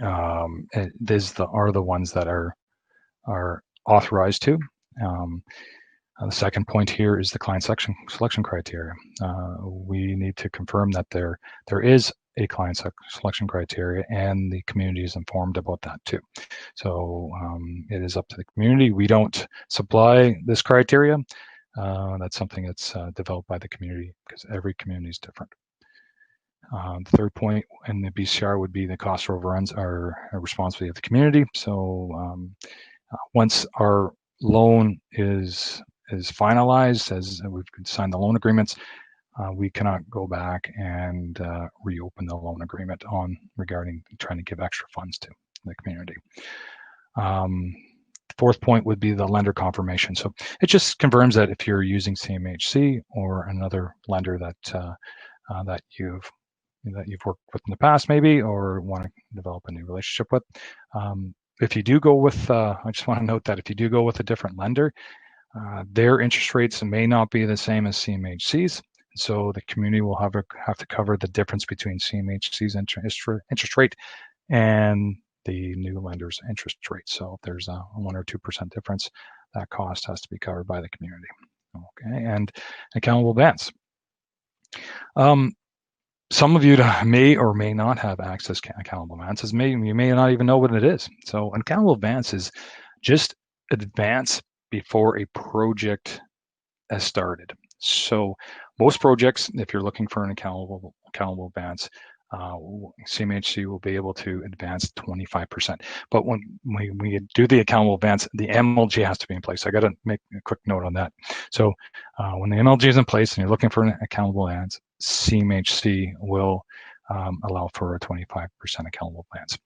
are the ones that are authorized to. The second point here is the client selection criteria. We need to confirm that there is a client selection criteria, and the community is informed about that too. So it is up to the community. We don't supply this criteria. That's something that's developed by the community, because every community is different. The third point in the BCR would be the cost overruns are a responsibility of the community. So once our loan is finalized, as we've signed the loan agreements, we cannot go back and reopen the loan agreement regarding trying to give extra funds to the community. Fourth point would be the lender confirmation. So it just confirms that if you're using CMHC or another lender that you've worked with in the past, maybe, or want to develop a new relationship with. If you do go with, I just want to note that if you do go with a different lender, their interest rates may not be the same as CMHC's. So the community will have to cover the difference between CMHC's interest rate and the new lender's interest rate. So if there's a 1 or 2% difference, that cost has to be covered by the community. Okay, and accountable advance. Some of you may or may not have access to accountable advances. You may not even know what it is. So an accountable advance is just advance before a project has started. So most projects, if you're looking for an accountable advance, CMHC will be able to advance 25%. But when we do the accountable advance, the MLG has to be in place. I got to make a quick note on that. So when the MLG is in place and you're looking for an accountable advance, CMHC will allow for a 25% accountable advance.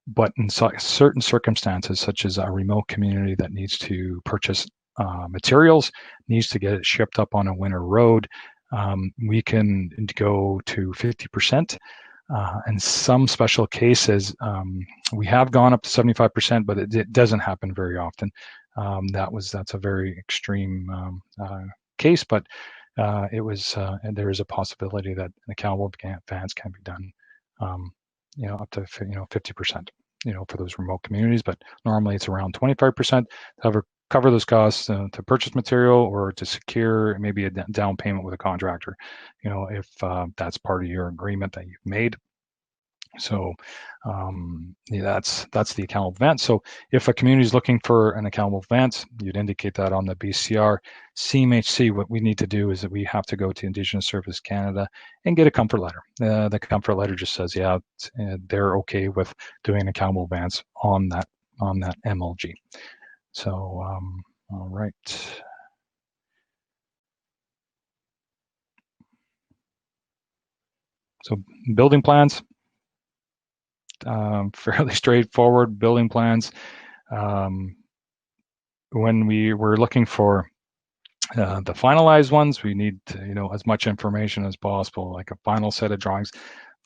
But in certain circumstances, such as a remote community that needs to purchase materials, needs to get it shipped up on a winter road, we can go to 50%. In some special cases, we have gone up to 75%, but it doesn't happen very often. That's a very extreme case, but and there is a possibility that an accountable advance can be done, up to 50%, for those remote communities. But normally it's around 25% to cover those costs to purchase material or to secure maybe a down payment with a contractor, if that's part of your agreement that you've made. So that's the accountable advance. So if a community is looking for an accountable advance, you'd indicate that on the BCR. CMHC, what we need to do is that we have to go to Indigenous Services Canada and get a comfort letter. The comfort letter just says, yeah, they're okay with doing an accountable advance on that MLG. So, all right. So building plans. Fairly straightforward building plans. When we were looking for the finalized ones, we need to, as much information as possible, like a final set of drawings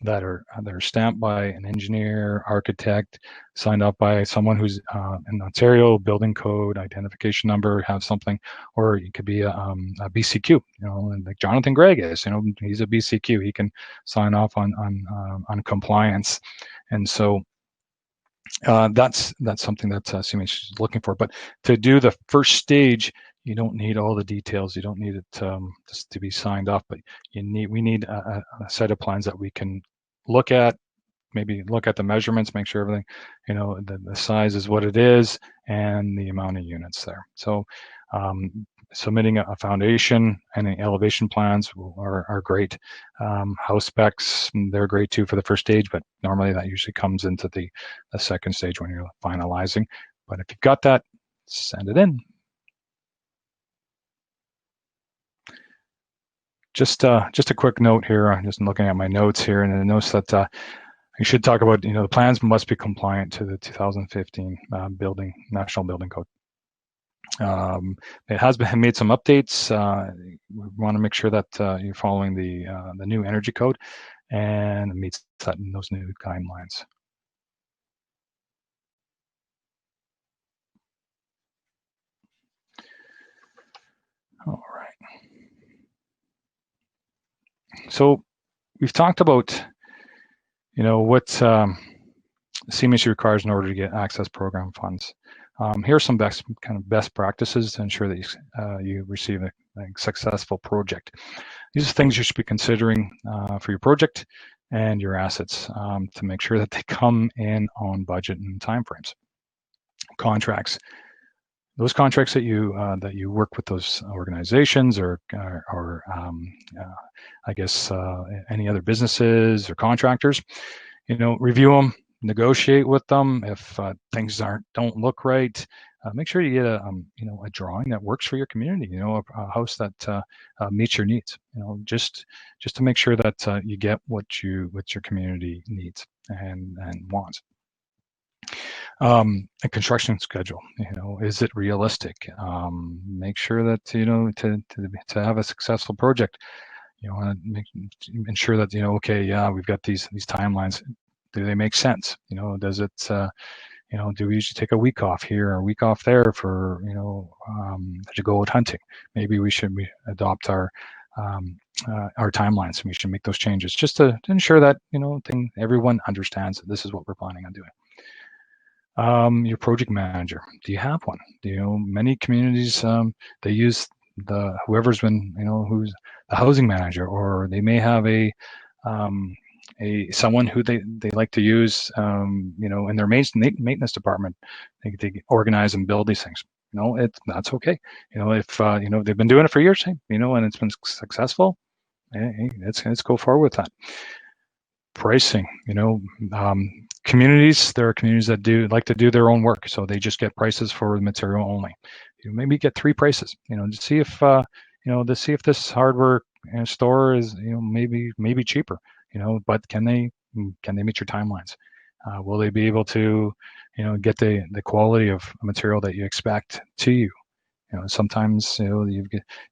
that are stamped by an engineer, architect, signed up by someone who's in Ontario, building code, identification number, have something, or it could be a BCQ, like Jonathan Gregg is, he's a BCQ, he can sign off on compliance. And so that's something that CMHC is looking for. But to do the first stage, you don't need all the details. You don't need it just to be signed off, but we need a set of plans that we can look at, maybe look at the measurements, make sure everything, the size is what it is, and the amount of units there. So submitting a foundation and the elevation plans are great. House specs, they're great too for the first stage, but normally that usually comes into the second stage when you're finalizing. But if you've got that, send it in. Just a quick note here. I'm just looking at my notes here, and it notes that you should talk about, the plans must be compliant to the 2015 National Building Code. It has made some updates. We want to make sure that you're following the new energy code and it meets those new guidelines. All right. So we've talked about, what CMHC requires in order to get access program funds. Here are some best practices to ensure that you receive a successful project. These are things you should be considering for your project and your assets to make sure that they come in on budget and timeframes. Contracts. Those contracts that you work with those organizations or I guess any other businesses or contractors, review them, negotiate with them. If things don't look right, make sure you get a drawing that works for your community. A house that meets your needs. Just to make sure that you get what your community needs and wants. A construction schedule, is it realistic? Make sure that, to have a successful project, you want to ensure that, okay, yeah, we've got these timelines. Do they make sense? Does it, do we usually take a week off here or a week off there for, to go out hunting? Maybe we should adopt our timelines, and we should make those changes just to ensure that, everyone understands that this is what we're planning on doing. Your project manager, do you have one? Many communities, they use whoever's been, who's the housing manager, or they may have someone who they like to use, in their maintenance department. They organize and build these things. That's okay. If they've been doing it for years, and it's been successful, hey, let's go forward with that. Pricing, communities, there are communities that like to do their own work, so they just get prices for the material only. Maybe get 3 prices, to see if this hardware store is, maybe cheaper, but can they meet your timelines? Will they be able to, get the quality of material that you expect to you? Sometimes you've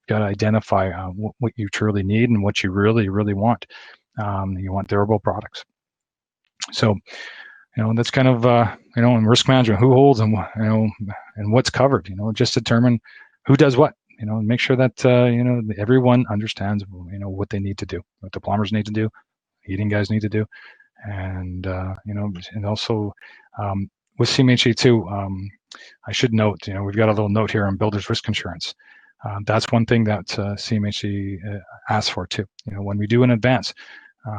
got to identify what you truly need and what you really, really want. You want durable products. So, that's kind of in risk management, who holds and and what's covered. Just determine who does what. And make sure that everyone understands what they need to do, what the plumbers need to do, heating guys need to do, and and also with CMHC too. I should note, we've got a little note here on builder's risk insurance. That's one thing that CMHC asks for too. When we do an advance,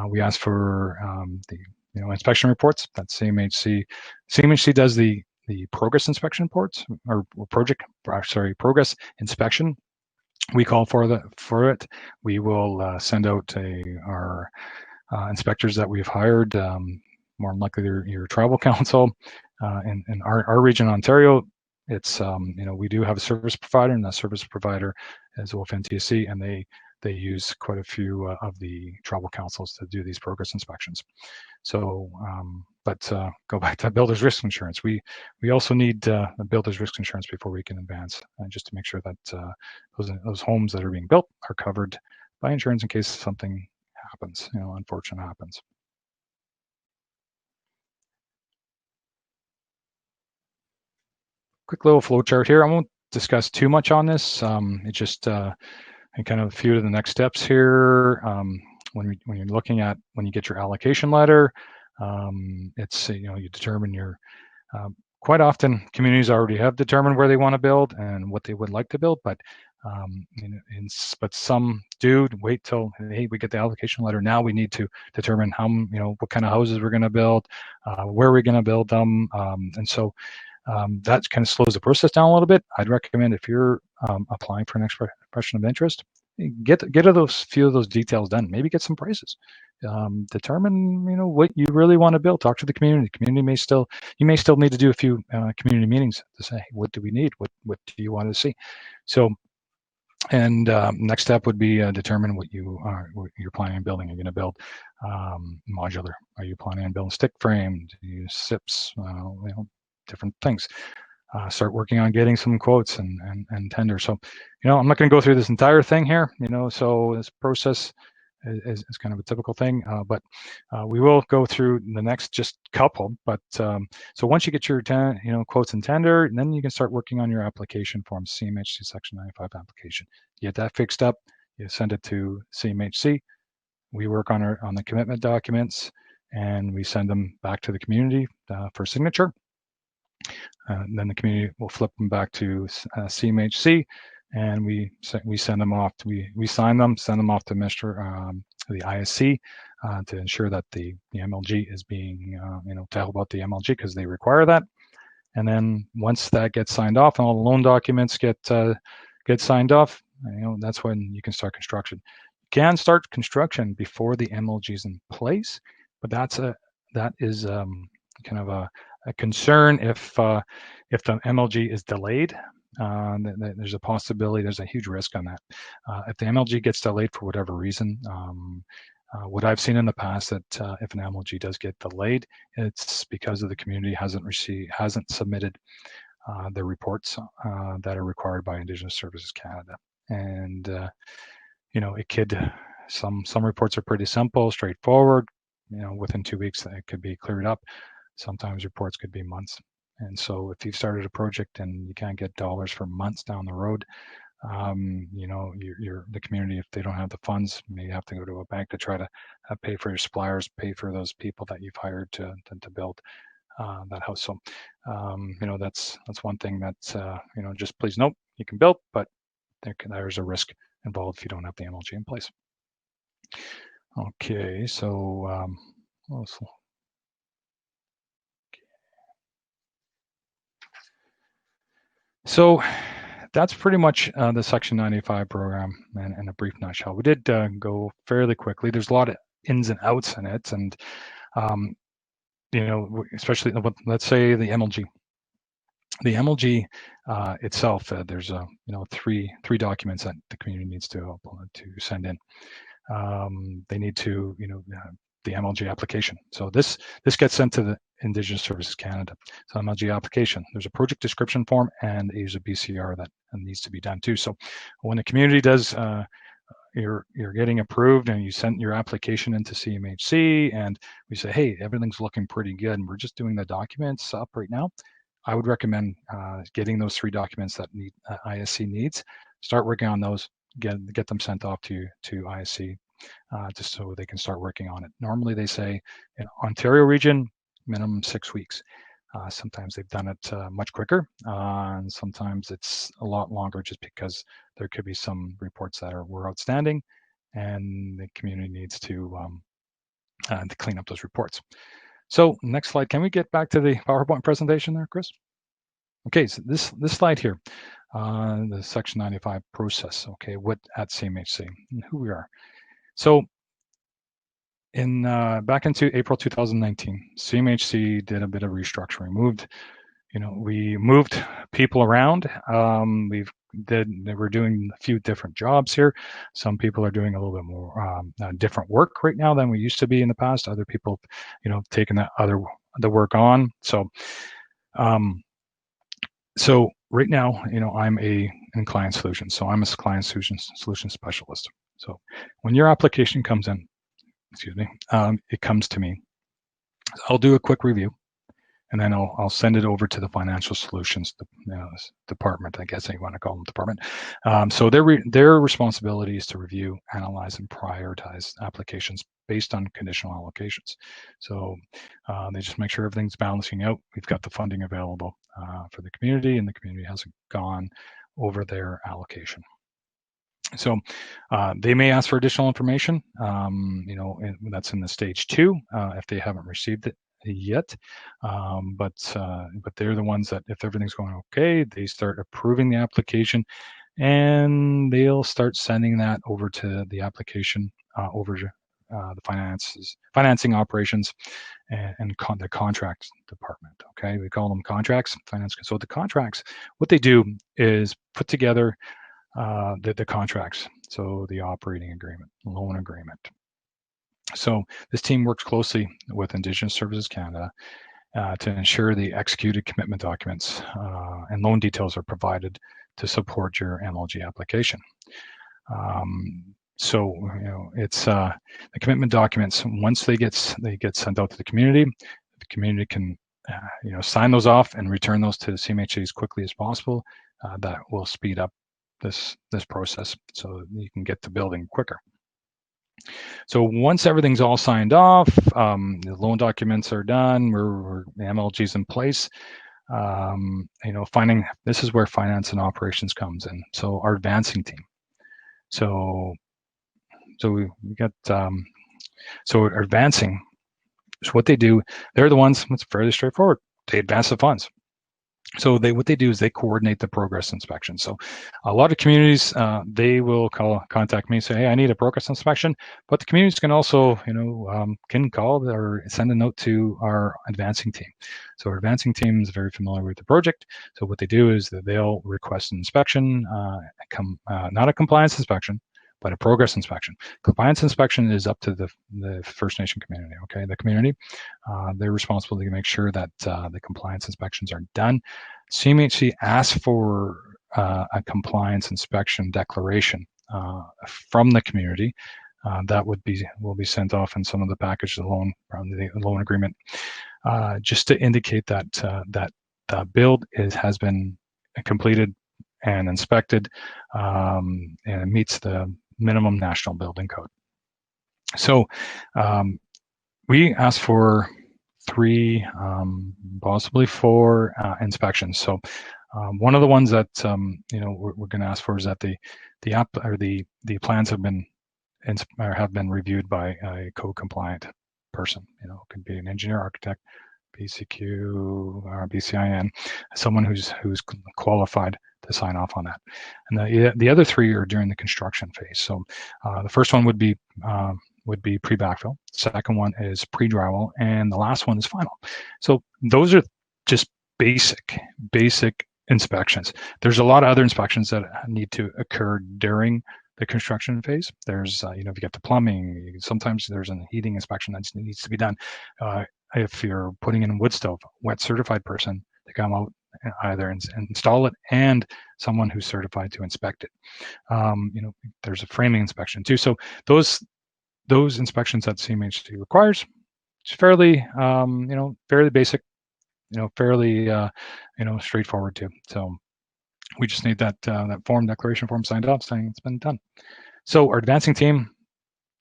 we ask for the inspection reports. That's CMHC. CMHC does the progress inspection reports, or progress inspection. We call for it. We will send out our inspectors that we've hired. More than likely, your tribal council. In our region, Ontario, it's we do have a service provider, and that service provider is FNHC, and they use quite a few of the tribal councils to do these progress inspections. So, but go back to builder's risk insurance. We also need a builder's risk insurance before we can advance, just to make sure that those homes that are being built are covered by insurance in case something happens, unfortunate happens. Quick little flow chart here. I won't discuss too much on this. It's just and kind of a few of the next steps here. When you're looking at when you get your allocation letter, it's you determine your. Quite often, communities already have determined where they want to build and what they would like to build, but but some do wait till, hey, we get the allocation letter. Now we need to determine how what kind of houses we're going to build, where we're going to build them, and so. That kind of slows the process down a little bit. I'd recommend, if you're applying for an expression of interest, get those few of those details done. Maybe get some prices. Determine what you really want to build. Talk to the community. You may still need to do a few community meetings to say, hey, what do we need? What do you want to see? So. And next step would be determine what you're planning on building. Are you going to build modular? Are you planning on building stick frame? Do you use SIPs? Different things. Start working on getting some quotes and tenders. So, I'm not going to go through this entire thing here. So this process is kind of a typical thing, but we will go through the next just couple. But so once you get your quotes and tender, and then you can start working on your application form, CMHC Section 95 application. You get that fixed up. You send it to CMHC. We work on the commitment documents, and we send them back to the community for signature. And then the community will flip them back to CMHC, and we send them off. We sign them, send them off to the ISC to ensure that the MLG is being, to help out the MLG because they require that. And then once that gets signed off and all the loan documents get signed off, that's when you can start construction. You can start construction before the MLG is in place, but that is kind of a concern if the MLG is delayed. There's a possibility, there's a huge risk on that. If the MLG gets delayed for whatever reason, what I've seen in the past, that if an MLG does get delayed, it's because of the community hasn't submitted the reports that are required by Indigenous Services Canada. And it could, some reports are pretty simple, straightforward. Within 2 weeks it could be cleared up. Sometimes reports could be months. And so if you've started a project and you can't get dollars for months down the road, the community, if they don't have the funds, you may have to go to a bank to try to pay for your suppliers, pay for those people that you've hired to build that house. So, that's one thing that, just please note, you can build, but there's a risk involved if you don't have the MLG in place. Okay, so, so that's pretty much the Section 95 program in a brief nutshell. We did go fairly quickly. There's a lot of ins and outs in it, and especially let's say the MLG. The MLG itself, there's three documents that the community needs to send in. They need to the MLG application. So this gets sent to the Indigenous Services Canada. So MLG application, there's a project description form, and there's a BCR that needs to be done too. So when the community does, you're getting approved and you send your application into CMHC, and we say, hey, everything's looking pretty good, and we're just doing the documents up right now. I would recommend getting those 3 documents that ISC needs. Start working on those. Get them sent off to ISC. Just so they can start working on it. Normally they say in Ontario region, minimum 6 weeks. Sometimes they've done it much quicker, and sometimes it's a lot longer just because there could be some reports that were outstanding, and the community needs to clean up those reports. So next slide, can we get back to the PowerPoint presentation there, Chris? Okay, so this slide here, the Section 95 process, okay, what at CMHC and who we are. So in back into April 2019, CMHC did a bit of restructuring. We moved people around. We're doing a few different jobs here. Some people are doing a little bit more different work right now than we used to be in the past. Other people, taking the work on. So right now, I'm in client solutions. So I'm a client solution specialist. So when your application comes in, it comes to me. I'll do a quick review, and then I'll send it over to the financial solutions department. I guess you want to call them department. So their responsibility is to review, analyze, and prioritize applications based on conditional allocations. So they just make sure everything's balancing out. We've got the funding available for the community, and the community hasn't gone over their allocation. So they may ask for additional information, that's in the stage 2 if they haven't received it yet. But they're the ones that, if everything's going okay, they start approving the application, and they'll start sending that over to the application over to the financing operations and the contracts department. Okay, we call them contracts, finance. So the contracts, what they do is put together the contracts, so the operating agreement, loan agreement. So this team works closely with Indigenous Services Canada to ensure the executed commitment documents and loan details are provided to support your MLG application. So it's the commitment documents. Once they get sent out to the community can sign those off and return those to the CMHC as quickly as possible. That will speed up this process, so you can get to building quicker. So once everything's all signed off, the loan documents are done, the MLG's in place. This is where finance and operations comes in. So our advancing team. So we got so our advancing. So what they do, they're the ones. It's fairly straightforward. They advance the funds. So what they do is they coordinate the progress inspection. So a lot of communities, they will contact me and say, hey, I need a progress inspection. But the communities can also, can call or send a note to our advancing team. So our advancing team is very familiar with the project. So what they do is that they'll request an inspection, not a compliance inspection, but a progress inspection. Compliance inspection is up to the First Nation community, okay? The community, they're responsible to make sure that the compliance inspections are done. CMHC asks for a compliance inspection declaration from the community. That will be sent off in some of the package, the loan agreement, just to indicate that the build has been completed and inspected, and it meets the minimum national building code. So we asked for 3, possibly 4 inspections. So one of the ones that we're going to ask for is that the plans have been reviewed by a code compliant person. It could be an engineer, architect, BCQ, or BCIN, someone who's qualified to sign off on that. And the other 3 are during the construction phase. So the first one would be pre-backfill. Second one is pre-drywall, and the last one is final. So those are just basic inspections. There's a lot of other inspections that need to occur during the construction phase. There's, if you get the plumbing, sometimes there's a heating inspection that needs to be done. If you're putting in wood stove, wet certified person to come out, either install it and someone who's certified to inspect it. There's a framing inspection too. So those inspections that CMHC requires, it's fairly, fairly basic, fairly, straightforward too. So we just need that declaration form signed off saying it's been done. So our advancing team,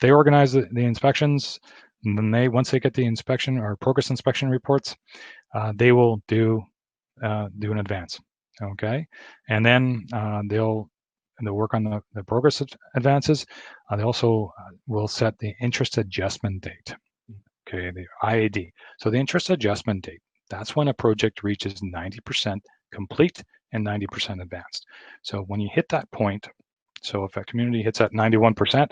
they organize the inspections, and then once they get the inspection or progress inspection reports, they will do an advance, okay? And then they'll work on the progress advances. They also will set the interest adjustment date, okay, the IAD. So the interest adjustment date, that's when a project reaches 90% complete and 90% advanced. So when you hit that point, so if a community hits at 91%,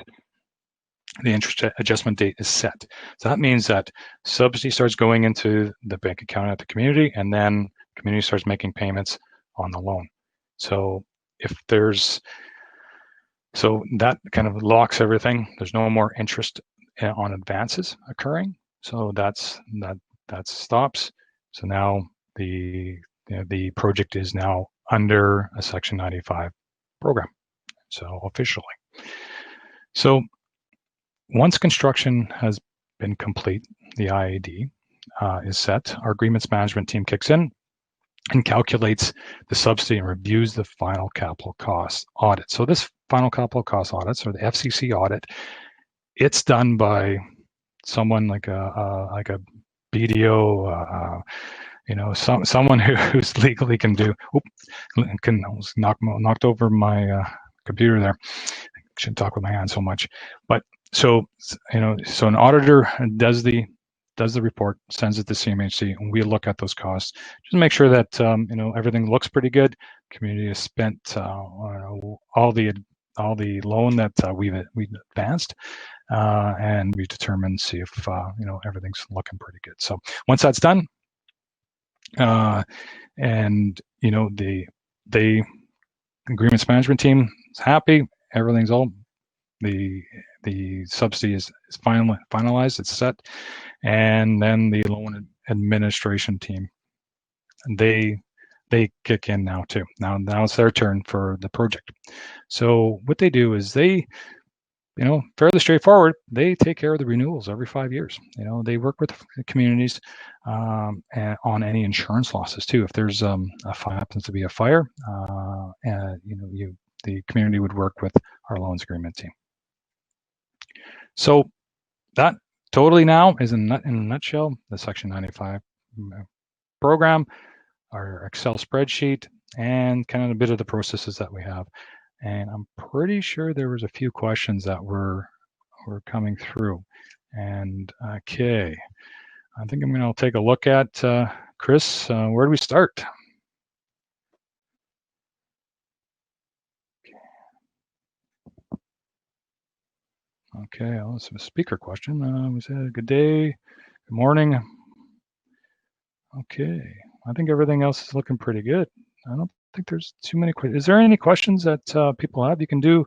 the interest adjustment date is set. So that means that subsidy starts going into the bank account at the community, and then community starts making payments on the loan. So so that kind of locks everything. There's no more interest on advances occurring. So that stops. So now the project is now under a Section 95 program. So officially. So once construction has been complete, the IAD is set. Our agreements management team kicks in and calculates the subsidy and reviews the final capital cost audit. So this final capital cost audits, or the FCC audit, it's done by someone like a BDO, someone who's legally can do. Knocked over my computer there. Shouldn't talk with my hand so much, but so an auditor does the report, sends it to CMHC, and we look at those costs, just make sure that everything looks pretty good. Community has spent all the loan that we've advanced, and we determine, see if everything's looking pretty good. So once that's done, and the agreements management team is happy, everything's all the subsidy is finalized, it's set, and then the loan administration team, they kick in now too. Now it's their turn for the project. So what they do is they, fairly straightforward, they take care of the renewals every 5 years. They work with the communities on any insurance losses too. If there's happens to be a fire, and the community would work with our loans agreement team. So that totally now is in a nutshell the Section 95 program, our Excel spreadsheet, and kind of a bit of the processes that we have. And I'm pretty sure there was a few questions that were coming through. And okay, I think I'm going to take a look at Chris. Where do we start? Okay, well, it's a speaker question. We said good day, good morning. Okay, I think everything else is looking pretty good. I don't think there's too many questions. Is there any questions that people have? You can do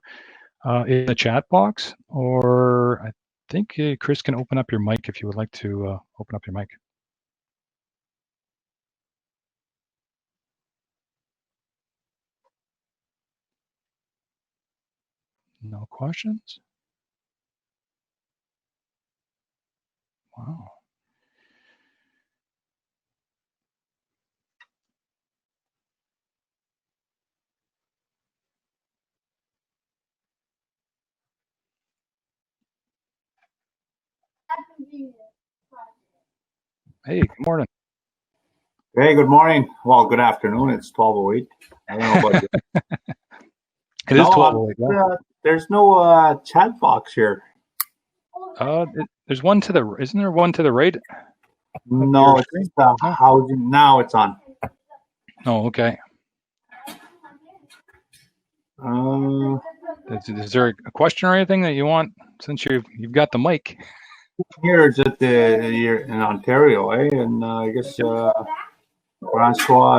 in the chat box, or I think Chris can open up your mic if you would like to open up your mic. No questions? Wow. Hey, good morning. Hey, good morning. Well, good afternoon. It's 12:08. I don't know about you. It is 12:08. Yeah. There's no chat box here. There's one to the. Isn't there one to the right? No, it's housing. Now it's on. Oh, okay. Is there a question or anything that you want, since you've got the mic? Here is at you're in Ontario, eh? And I guess Francois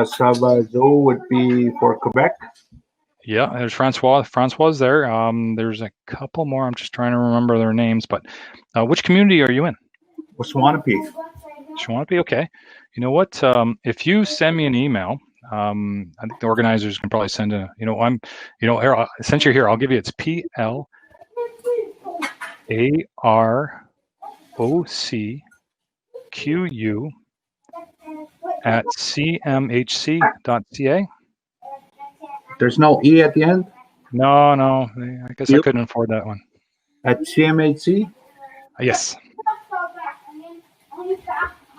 Sabazo would be for Quebec. Yeah, there's Francois. Francois there. There's a couple more. I'm just trying to remember their names. But which community are you in? Waswanipi. Shawanape? Okay. You know what? If you send me an email, I think the organizers can probably send a. Here, since you're here, I'll give you. It's PLAROCQU@cmhc.ca. There's no E at the end? No. I guess I couldn't afford that one. At CMHC? Yes.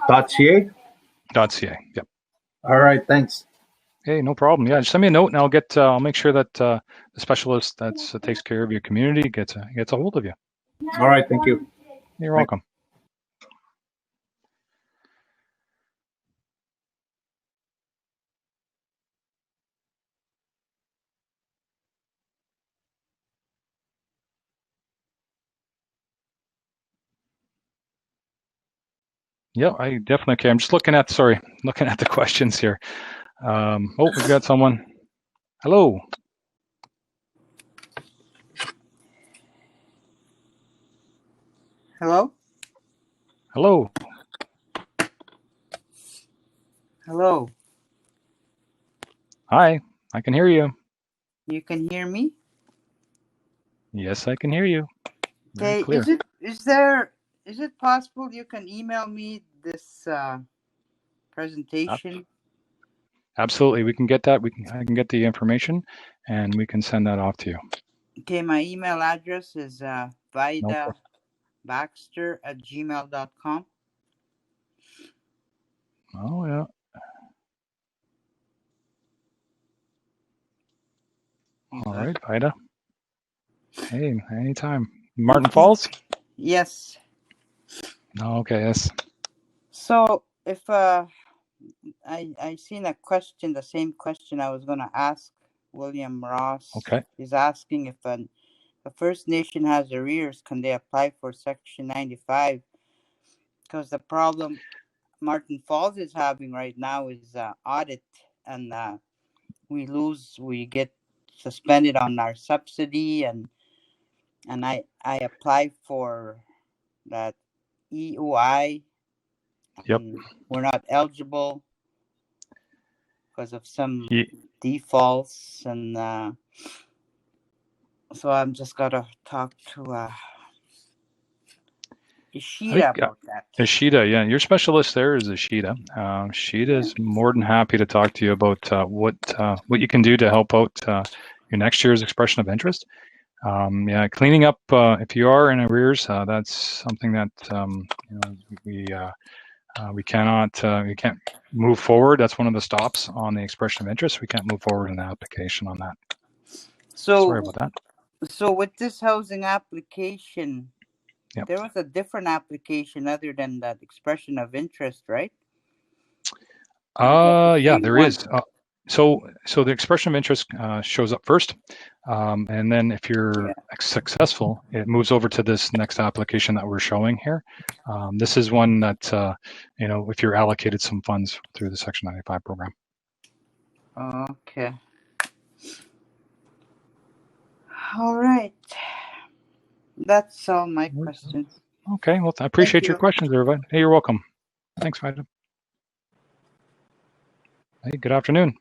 .ca? .ca. Yep. All right, thanks. Hey, no problem. Yeah, just send me a note, and I'll get. I'll make sure that the specialist that takes care of your community gets a hold of you. All right, thank you. You're welcome. Yeah, I definitely can. I'm just looking at the questions here. We've got someone. Hello. Hello? Hello. Hello. Hi, I can hear you. You can hear me? Yes, I can hear you. Very Okay, clear. is it possible you can email me this presentation? Absolutely, we can get that. I can get the information, and we can send that off to you. Okay, my email address is vidabaxter@gmail.com. Oh yeah. All right, Vida. Hey, anytime. Martin Falls? Yes. Okay, yes. So if I seen a question, the same question I was gonna ask William Ross. Okay. He's asking if a First Nation has arrears, can they apply for Section 95? Because the problem Martin Falls is having right now is audit, and we get suspended on our subsidy, and I applied for that EOI. Yep. And we're not eligible because of some defaults, and so I'm just gotta talk to Ishida about that. Ishida, yeah, your specialist there is Ishida. Ishida is more than happy to talk to you about what you can do to help out your next year's expression of interest. Cleaning up if you are in arrears, that's something that we can't move forward. That's one of the stops on the expression of interest. We can't move forward in the application on that. So sorry about that. So with this housing application, Yep. there was a different application other than that expression of interest, right? Yeah, there is. So the expression of interest shows up first, and then if you're successful, it moves over to this next application that we're showing here. This is one that if you're allocated some funds through the Section 95 program. Okay. All right. That's all my questions. Okay. Well, I appreciate your questions, everybody. Hey, you're welcome. Thanks, Vida. Hey, good afternoon.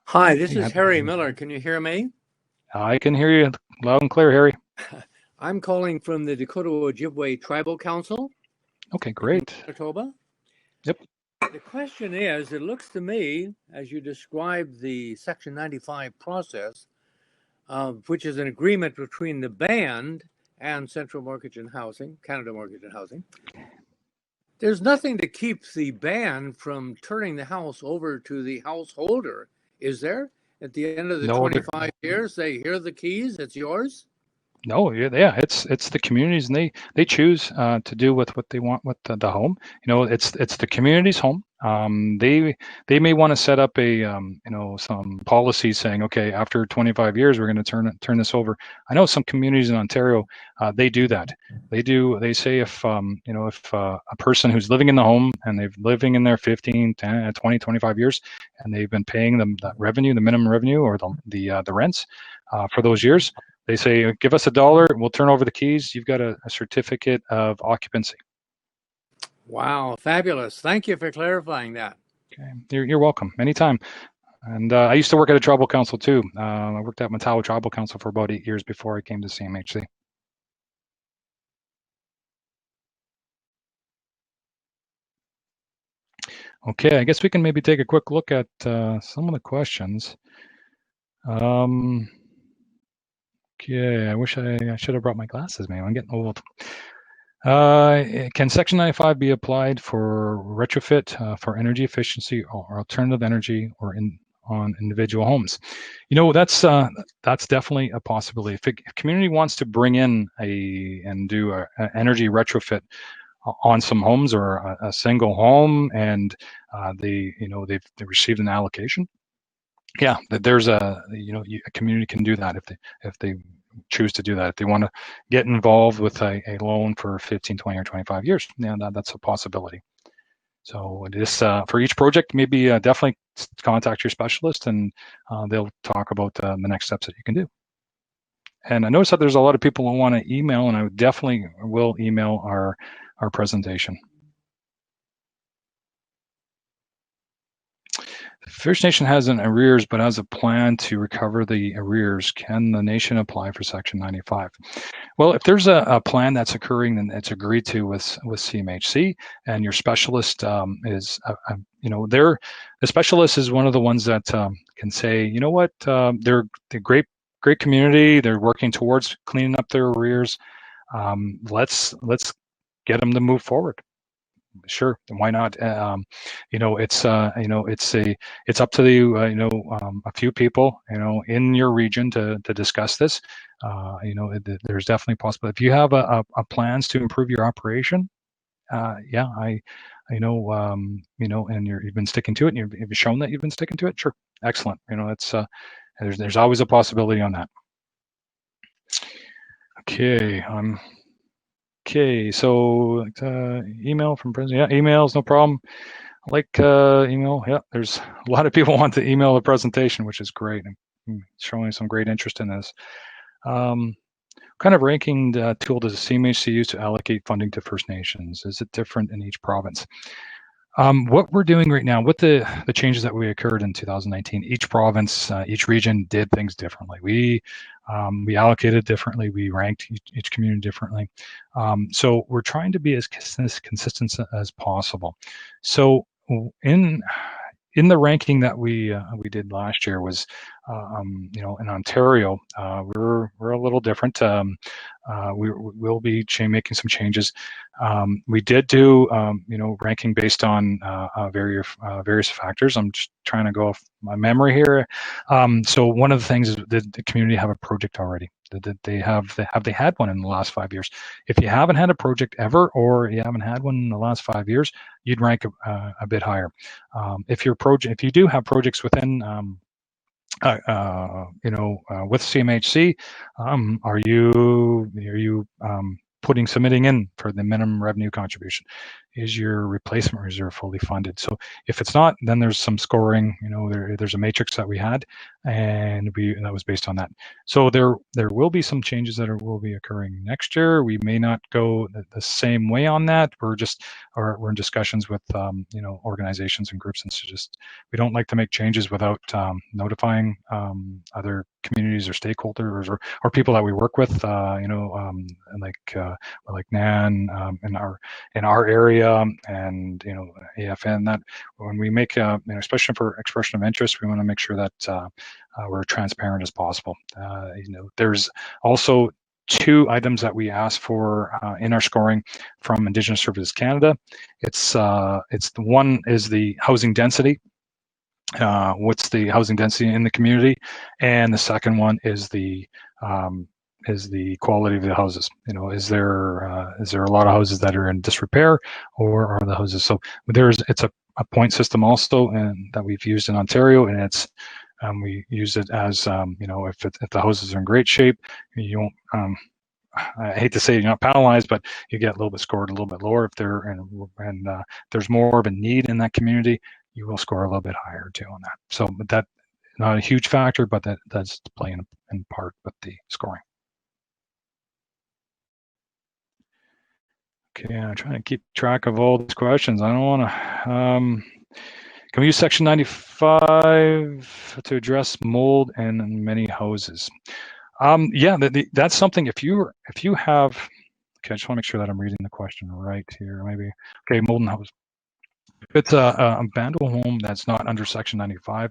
Hi, this is Harry Miller. Can you hear me? I can hear you loud and clear, Harry. I'm calling from the Dakota Ojibwe Tribal Council. Okay, great. Manitoba. Yep. The question is, it looks to me, as you described the Section 95 process, which is an agreement between the band and Central Mortgage and Housing, Canada Mortgage and Housing, there's nothing to keep the band from turning the house over to the householder, is there? At the end of the 25 years, they hear the keys, it's yours? No, yeah, it's the communities, and they choose to do with what they want with the home. It's the community's home. They may want to set up a some policy saying, okay, after 25 years, we're going to turn this over. I know some communities in Ontario, they do that. They say if if a person who's living in the home and they've living in there 15, 10, 20, 25 years, and they've been paying them that revenue, the minimum revenue or the rents for those years. They say, give us $1, we'll turn over the keys. You've got a certificate of occupancy. Wow, fabulous. Thank you for clarifying that. Okay. You're welcome. Anytime. And I used to work at a tribal council too. I worked at Matawa Tribal Council for about 8 years before I came to CMHC. Okay, I guess we can maybe take a quick look at some of the questions. Okay, I wish I should have brought my glasses, man. I'm getting old. Can Section 95 be applied for retrofit for energy efficiency or alternative energy or on individual homes? That's definitely a possibility. If a community wants to bring in and do an energy retrofit on some homes or a single home, and they've received an allocation, yeah, there's a community can do that if they choose to do that. If they want to get involved with a loan for 15, 20, or 25 years, yeah, that's a possibility. So this for each project, maybe definitely contact your specialist, and they'll talk about the next steps that you can do. And I notice that there's a lot of people who want to email, and I definitely will email our presentation. First Nation has an arrears, but has a plan to recover the arrears. Can the nation apply for Section 95? Well, if there's a plan that's occurring, then it's agreed to with CMHC, and your specialist is, the specialist is one of the ones that can say, you know what, they're great community. They're working towards cleaning up their arrears. Let's get them to move forward. Sure, why not? It's it's up to the a few people in your region to discuss this. There's definitely possible. If you have a plans to improve your operation, yeah, I know and you've been sticking to it, and you've shown that you've been sticking to it. Sure, excellent. It's there's always a possibility on that. Okay, okay, so email from president. Yeah, emails, no problem. Email. Yeah, there's a lot of people want to email the presentation, which is great. I'm showing some great interest in this. Kind of ranking tool does the CMHC use to allocate funding to First Nations? Is it different in each province? What we're doing right now, with the changes that we occurred in 2019, each province, each region did things differently. We allocated differently. We ranked each community differently. So we're trying to be as consistent as possible. So in the ranking that we did last year was, in Ontario, we're a little different. We'll be making some changes. We did do, ranking based on various factors. I'm just trying to go off my memory here. So one of the things is, did the community have a project already? Did they have they had one in the last 5 years? If you haven't had a project ever, or you haven't had one in the last 5 years, you'd rank a bit higher. If you do have projects within with CMHC, are you submitting in for the minimum revenue contribution? Is your replacement reserve fully funded? So if it's not, then there's some scoring. There's a matrix that we had, and that was based on that. So there will be some changes that will be occurring next year. We may not go the same way on that. We're in discussions with organizations and groups, and so we don't like to make changes without notifying other communities or stakeholders or people that we work with, like NAN in our area, and AFN. That when we make especially for expression of interest, we want to make sure that we're transparent as possible. There's also 2 items that we ask for in our scoring from Indigenous Services Canada. It's the one is the housing density. What's the housing density in the community? And the second one is the is the quality of the houses. Is there a lot of houses that are in disrepair, or are the houses, so it's a point system also, and that we've used in Ontario, and it's we use it as if the houses are in great shape, you won't I hate to say you're not penalized, but you get a little bit scored a little bit lower. If they're and there's more of a need in that community, you will score a little bit higher too on that. So, but that not a huge factor, but that's playing in part with the scoring. Okay, I'm trying to keep track of all these questions. I don't want to. Can we use Section 95 to address mold in many houses? Yeah, that's something. If you have, okay, I just want to make sure that I'm reading the question right here. Maybe, okay, mold in house. If it's a abandoned home that's not under Section 95,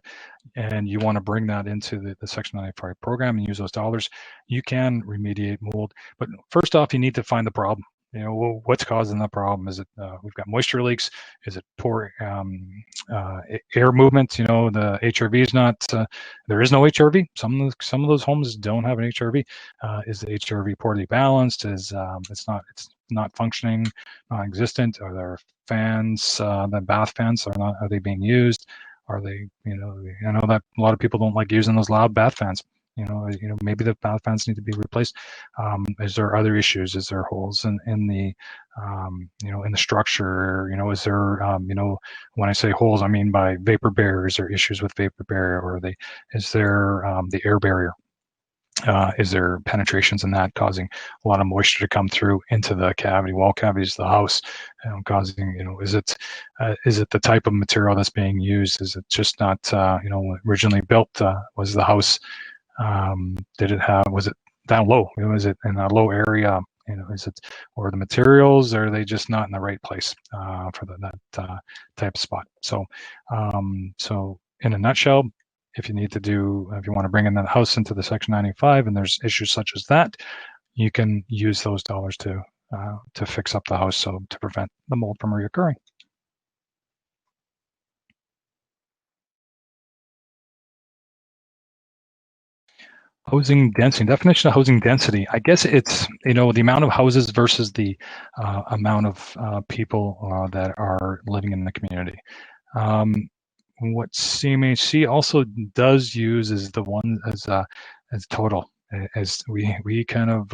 and you want to bring that into the Section 95 program and use those dollars, you can remediate mold. But first off, you need to find the problem. What's causing the problem? Is it we've got moisture leaks? Is it poor air movement? The HRV is not. There is no HRV. Some of those homes don't have an HRV. Is the HRV poorly balanced? Is it's not functioning, non-existent? Are there fans? The bath fans are they being used? Are they? I know that a lot of people don't like using those loud bath fans. Maybe the bath fans need to be replaced. Is there other issues? Is there holes in the in the structure? Is there when I say holes, I mean by vapor barriers or issues with vapor barrier, or is there the air barrier? Is there penetrations in that causing a lot of moisture to come through into the wall cavities of the house, causing, is it the type of material that's being used? Is it just not, originally built, was the house, was it down low? Is it in a low area? Or the materials, are they just not in the right place for that type of spot? So, so in a nutshell, if you want to bring in the house into the Section 95 and there's issues such as that, you can use those dollars to fix up the house, so to prevent the mold from reoccurring. Housing density, definition of housing density. I guess it's, the amount of houses versus the amount of people that are living in the community. What CMHC also does use is the one as total, as we kind of,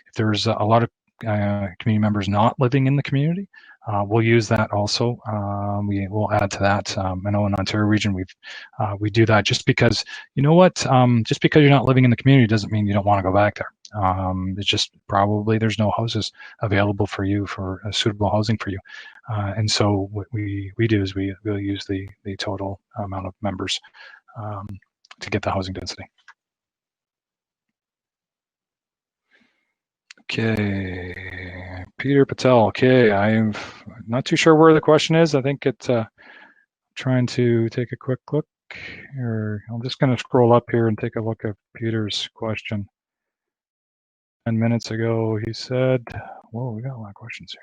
if there's a lot of community members not living in the community, we'll use that also. We will add to that. I know in Ontario region we do that just because, just because you're not living in the community doesn't mean you don't want to go back there. It's just probably there's no houses available for you for suitable housing for you. And so what we do is we'll use the total amount of members to get the housing density. Okay, Peter Patel. Okay, I'm not too sure where the question is. I think it's trying to take a quick look here. I'm just going to scroll up here and take a look at Peter's question. 10 minutes ago, he said, whoa, we got a lot of questions here.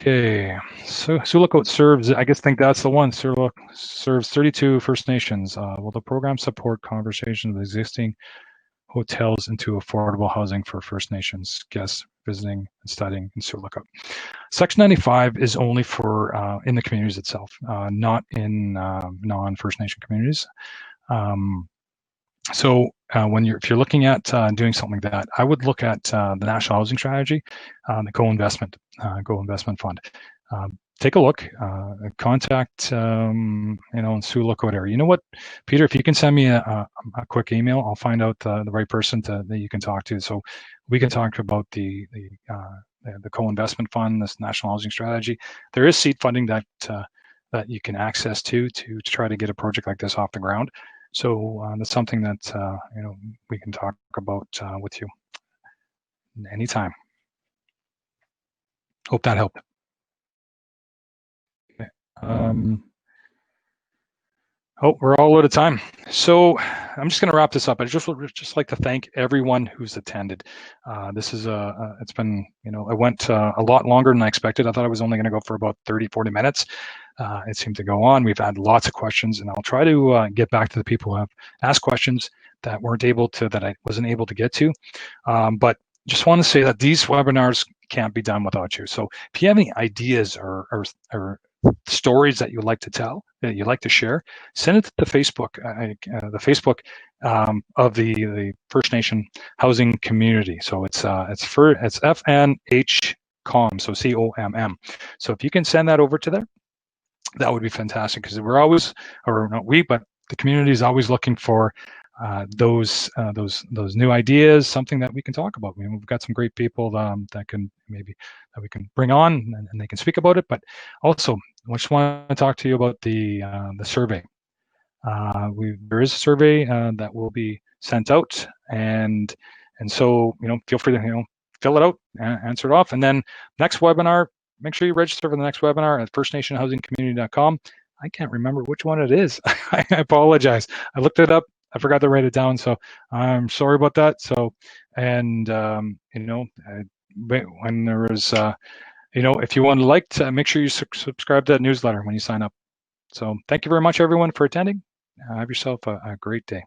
Okay, so Sioux Lookout serves, I think that's the one. Sioux Lookout serves 32 First Nations. Will the program support conversations with existing hotels into affordable housing for First Nations guests visiting and studying in Sioux Lookout? Section 95 is only for in the communities itself, not in non-First Nation communities. So if you're looking at doing something like that, I would look at the National Housing Strategy, the co-investment fund. Take a look, contact, in Sioux Lookout area. You know what, Peter, if you can send me a quick email, I'll find out the right person that you can talk to. So we can talk about the co-investment fund, this National Housing Strategy. There is seed funding that you can access to try to get a project like this off the ground. So that's something that we can talk about with you anytime. Hope that helped. Okay. Oh, we're all out of time. So I'm just going to wrap this up. I just like to thank everyone who's attended. This is it's been, it went a lot longer than I expected. I thought I was only going to go for about 30, 40 minutes. it seemed to go on. We've had lots of questions, and I'll try to get back to the people who have asked questions that I wasn't able to get to. But just want to say that these webinars can't be done without you. So if you have any ideas or stories that you'd like to tell, that you'd like to share, send it to the Facebook, the Facebook of the First Nation housing community. So it's FNHCOM, so COMM. So if you can send that over to there, that would be fantastic, because we're always, or not we, but the community is always looking for those new ideas, something that we can talk about. We've got some great people that we can bring on, and they can speak about it. But also, I just want to talk to you about the survey. There is a survey that will be sent out, and so feel free to fill it out, answer it off, and then next webinar, make sure you register for the next webinar at firstnationhousingcommunity.com. I can't remember which one it is. I apologize. I looked it up. I forgot to write it down, so I'm sorry about that. So, and when there was, if you want to make sure you subscribe to that newsletter when you sign up. So, thank you very much, everyone, for attending. Have yourself a great day.